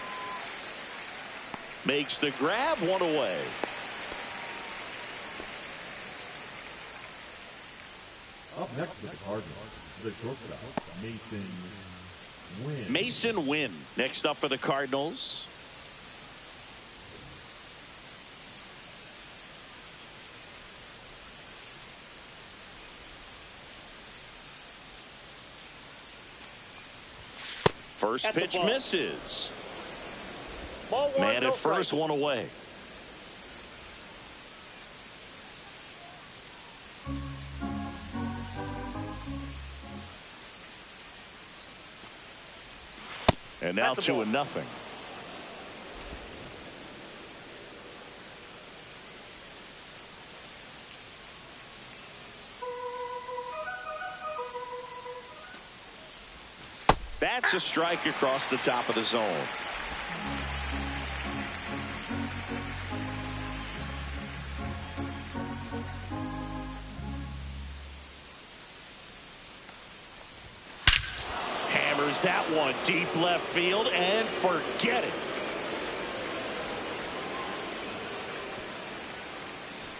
makes the grab, 1 away. Up next for the Cardinals, the shortstop, Mason Wynn. Mason Wynn next up for the Cardinals. First That's a pitch ball. misses. Ball 1, Man no at first, strike. 1 away. And now That's a ball. 2-0. That's a strike across the top of the zone. Hammers that one deep left field and forget it.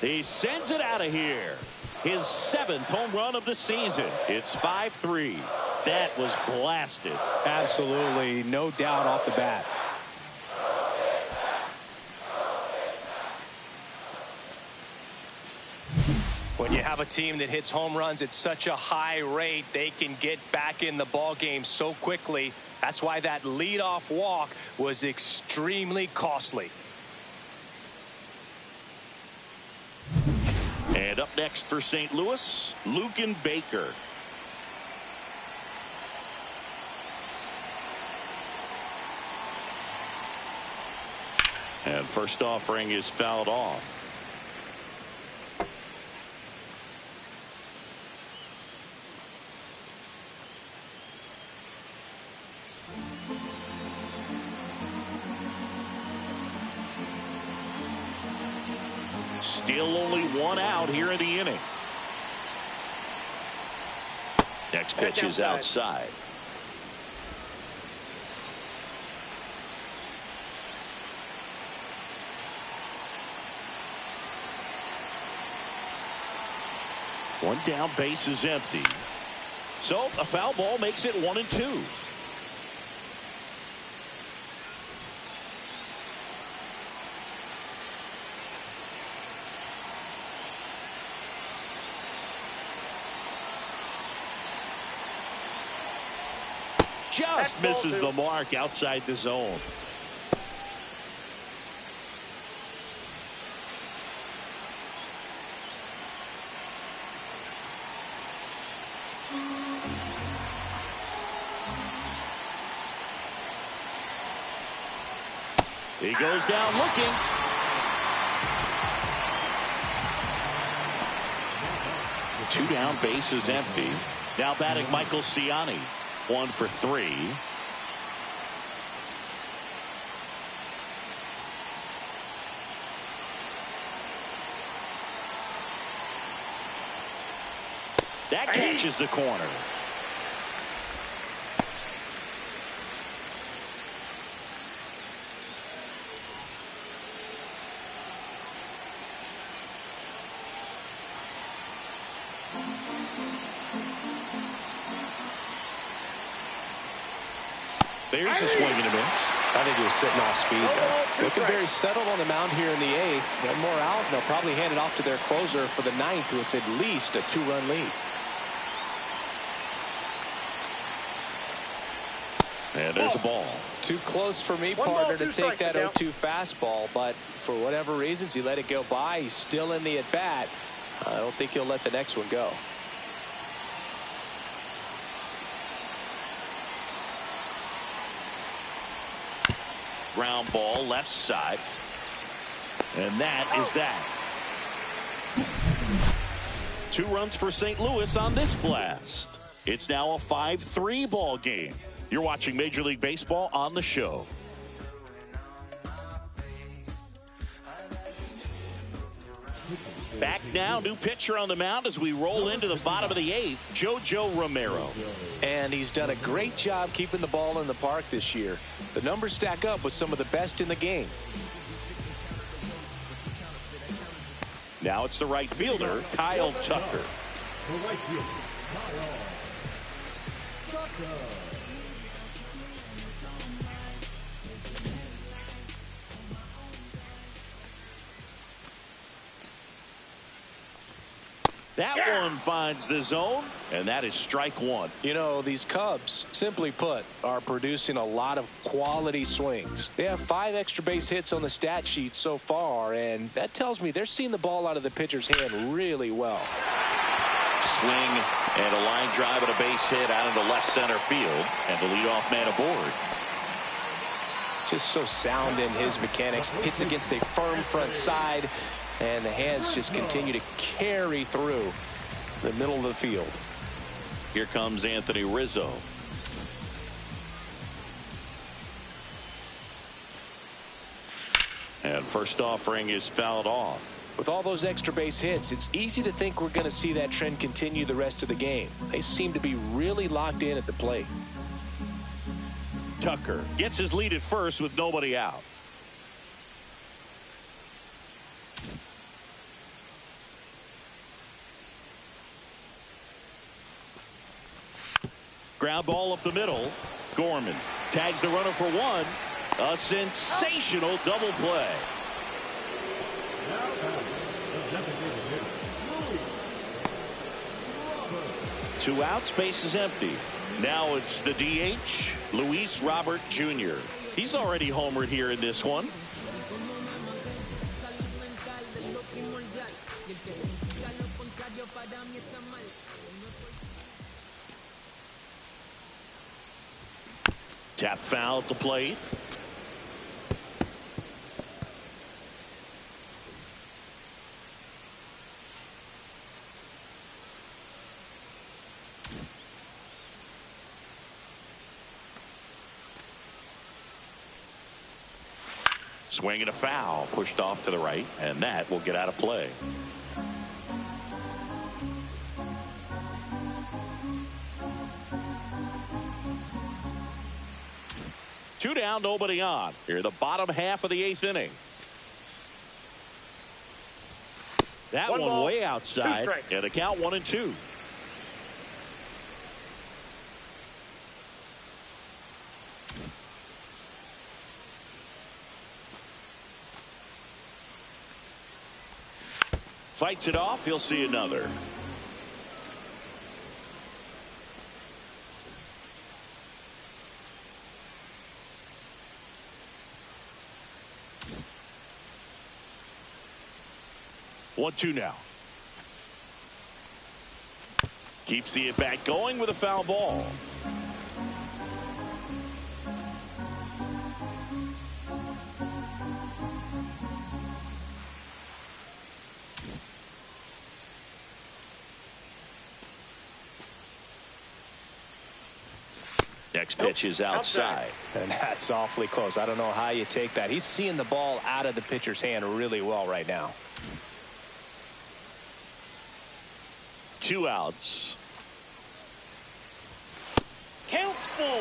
He sends it out of here. His 7th home run of the season. It's 5-3. That was blasted. Absolutely, no doubt off the bat. When you have a team that hits home runs at such a high rate, they can get back in the ball game so quickly. That's why that leadoff walk was extremely costly. And up next for St. Louis, Luken Baker. And first offering is fouled off. Still only 1 out here in the inning. Next pitch is outside. One down, base is empty. So a foul ball makes it 1-2. Just misses the mark outside the zone. He goes down looking. Two down, base is empty. Now batting Michael Ciani. 1 for 3. That catches the corner. There's a swing and a miss. I think he was sitting off speed there. Looking very settled on the mound here in the 8th. One more out, and they'll probably hand it off to their closer for the 9th with at least a 2-run lead. And there's a ball. Too close for me, partner, to take that 0-2 fastball, but for whatever reasons, he let it go by. He's still in the at-bat. I don't think he'll let the next one go. Ground ball left side. And that is that. 2 runs for St. Louis on this blast. It's now a 5-3 ball game. You're watching Major League Baseball on the show. Back now, new pitcher on the mound as we roll into the bottom of the 8th, JoJo Romero. And he's done a great job keeping the ball in the park this year. The numbers stack up with some of the best in the game. Now it's the right fielder, Kyle Tucker. That one finds the zone, and that is strike 1. You know, these Cubs, simply put, are producing a lot of quality swings. They have 5 extra base hits on the stat sheet so far, and that tells me they're seeing the ball out of the pitcher's hand really well. Swing and a line drive and a base hit out into left center field, and the leadoff man aboard. Just so sound in his mechanics. Hits against a firm front side, and the hands just continue to carry through the middle of the field. Here comes Anthony Rizzo. And first offering is fouled off. With all those extra base hits, it's easy to think we're going to see that trend continue the rest of the game. They seem to be really locked in at the plate. Tucker gets his lead at first with nobody out. Ground ball up the middle. Gorman tags the runner for 1. A sensational double play. 2 outs, base is empty. Now it's the DH, Luis Robert Jr. He's already homered here in this one. Tap foul at the plate. Swing and a foul, pushed off to the right, and that will get out of play. Two down, nobody on. Here, the bottom half of the 8th inning. That one ball, way outside, and the count 1-2. Fights it off. He'll see another. One, 2 now. Keeps the at-bat going with a foul ball. Next pitch is outside. And that's awfully close. I don't know how you take that. He's seeing the ball out of the pitcher's hand really well right now. 2 outs. Count's full.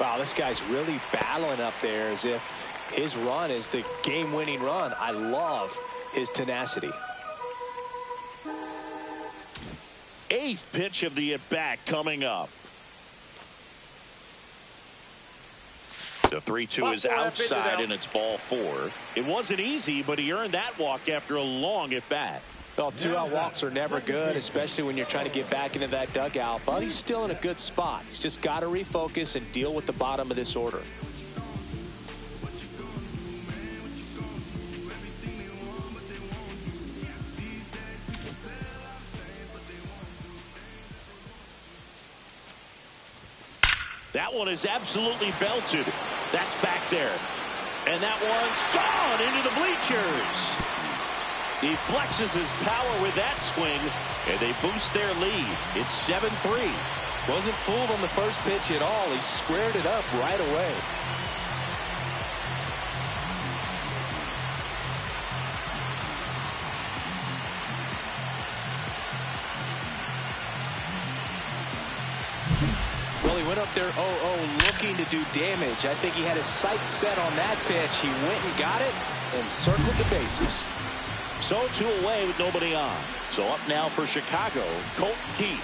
Wow, this guy's really battling up there as if his run is the game-winning run. I love his tenacity. 8th pitch of the at-bat coming up. The 3-2 is outside, and it's ball 4. It wasn't easy, but he earned that walk after a long at bat. Well, 2-out walks are never good, especially when you're trying to get back into that dugout. But he's still in a good spot. He's just got to refocus and deal with the bottom of this order. That one is absolutely belted. That's back there. And that one's gone into the bleachers. He flexes his power with that swing, and they boost their lead. It's 7-3. Wasn't fooled on the first pitch at all. He squared it up right away. Well, he went up there 0-0 looking to do damage. I think he had his sights set on that pitch. He went and got it and circled the bases. So 2 away with nobody on. So up now for Chicago, Colt Keith.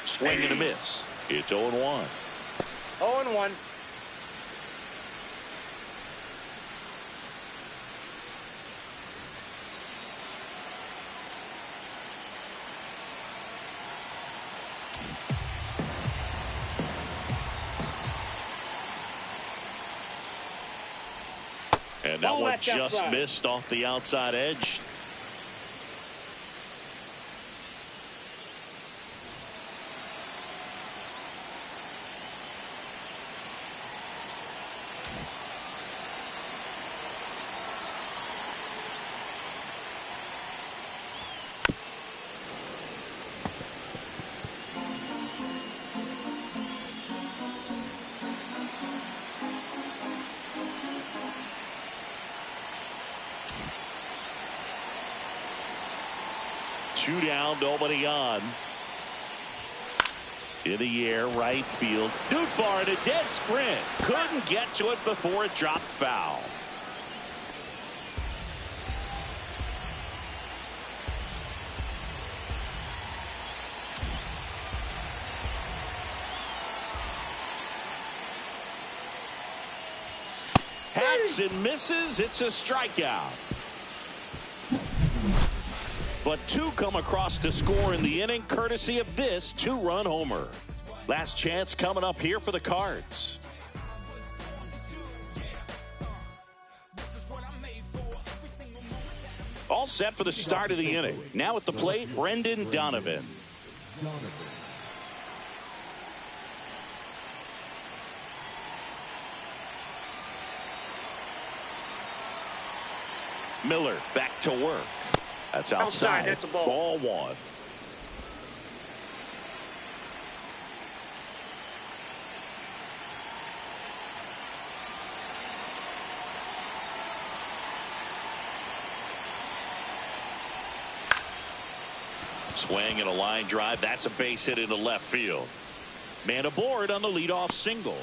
Swing and a miss. It's 0-1. 0-1. And that one just missed off the outside edge. Two down, nobody on. In the air, right field. Nootbaar in a dead sprint. Couldn't get to it before it dropped foul. Hacks and misses. It's a strikeout. But 2 come across to score in the inning, courtesy of this 2-run homer. Last chance coming up here for the Cards. All set for the start of the inning. Now at the plate, Brendan Donovan. Miller back to work. That's outside. That's a ball. Ball 1. Swing and a line drive. That's a base hit into left field. Man aboard on the leadoff single.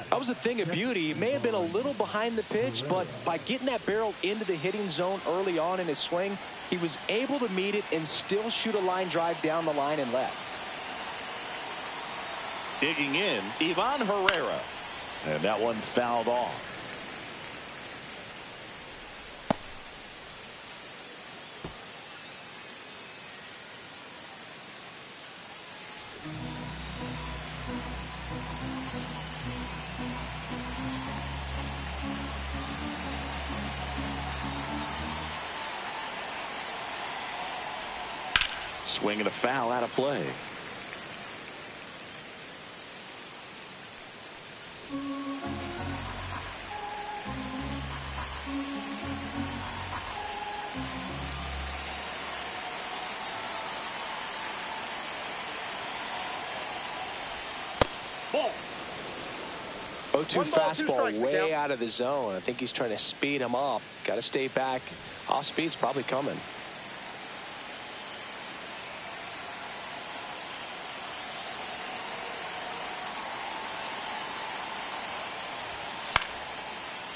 That was a thing of beauty. He may have been a little behind the pitch, but by getting that barrel into the hitting zone early on in his swing, he was able to meet it and still shoot a line drive down the line and left. Digging in, Ivan Herrera. And that one fouled off. Swing and a foul out of play. Ball. 0-2 fastball way out of the zone. I think he's trying to speed him off. Got to stay back. Off speed's probably coming.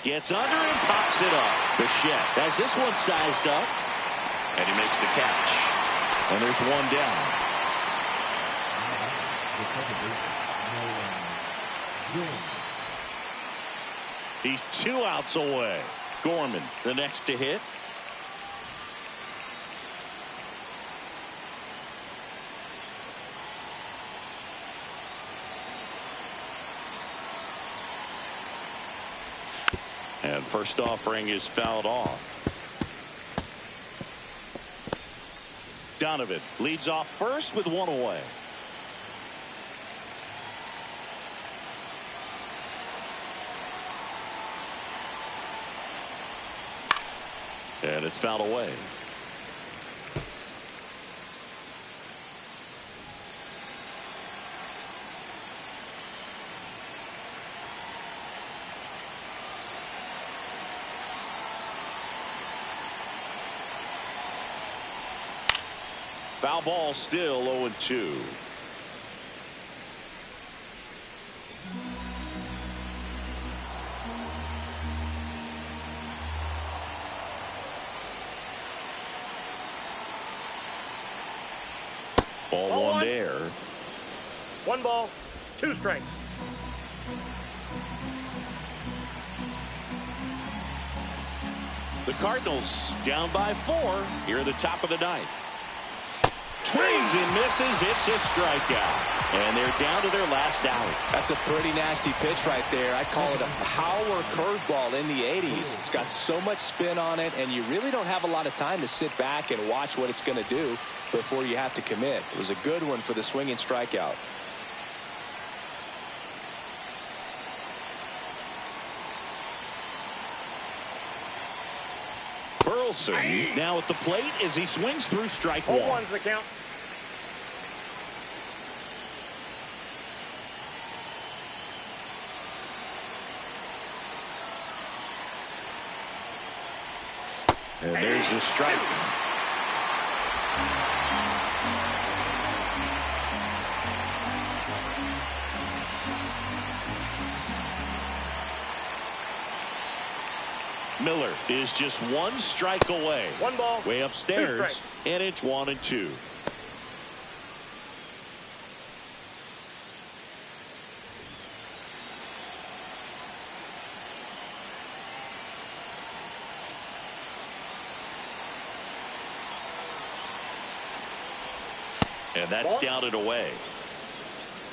Gets under and pops it up. Bichette has this one sized up. And he makes the catch. And there's one down. He's 2 outs away. Gorman, the next to hit. And first offering is fouled off. Donovan leads off first with 1 away. And it's fouled away. Foul ball, still 0-2. Ball 1 there. 1 ball, 2 strikes. The Cardinals down by 4 here at the top of the 9th. Swings and misses. It's a strikeout. And they're down to their last out. That's a pretty nasty pitch right there. I call it a power curveball in the 80s. It's got so much spin on it, and you really don't have a lot of time to sit back and watch what it's going to do before you have to commit. It was a good one for the swinging strikeout. Burleson now at the plate as he swings through strike 1. 0-1's the count. And there's the strike. Miller is just 1 strike away. 1 ball. Way 2 upstairs. strikes. And it's 1-2. And that's Ball. down and away.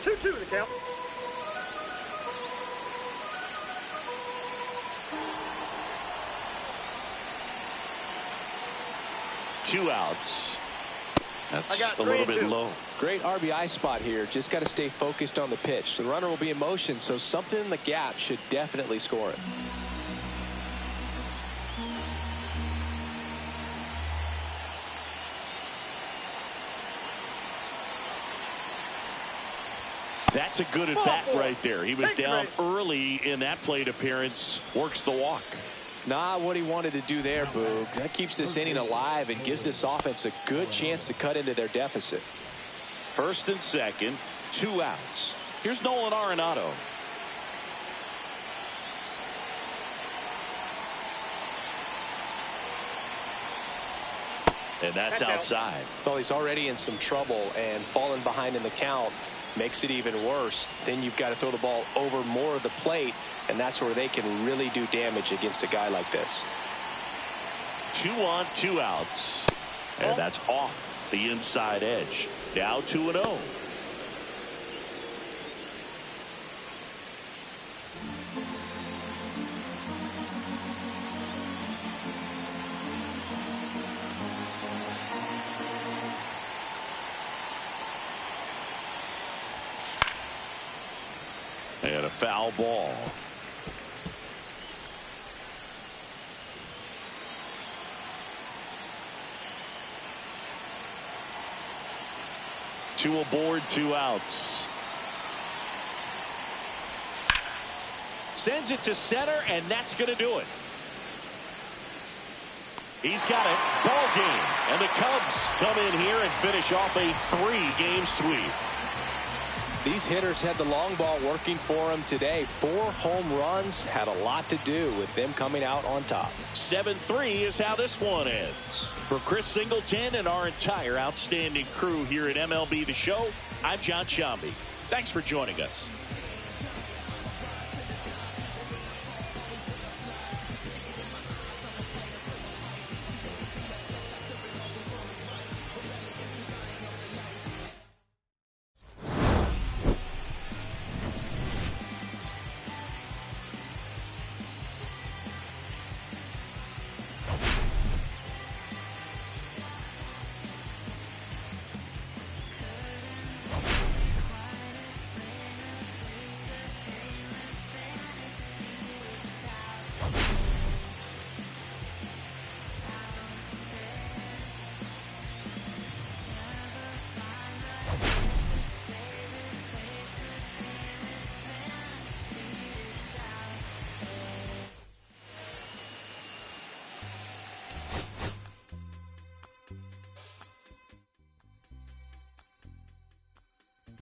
2-2 the count. Two outs. That's got a little 3 bit and 2. low. Great RBI spot here. Just got to stay focused on the pitch. The runner will be in motion, so something in the gap should definitely score it. That's a good at bat right there. He was down early in that plate appearance. Works the walk. Not what he wanted to do there, Boog. That keeps this inning alive and gives this offense a good chance to cut into their deficit. First and second, 2 outs. Here's Nolan Arenado. And that's outside. Well, he's already in some trouble, and falling behind in the count makes it even worse. Then you've got to throw the ball over more of the plate, and that's where they can really do damage against a guy like this. 2 on, 2 outs. And that's off the inside edge. Now 2-0. And a foul ball. Two aboard, 2 outs. Sends it to center, and that's going to do it. He's got it. Ball game. And the Cubs come in here and finish off a 3-game sweep. these hitters had the long ball working for them today. 4 home runs had a lot to do with them coming out on top. 7-3 is how this one ends. For Chris Singleton and our entire outstanding crew here at MLB The Show, I'm John Shambi. Thanks for joining us.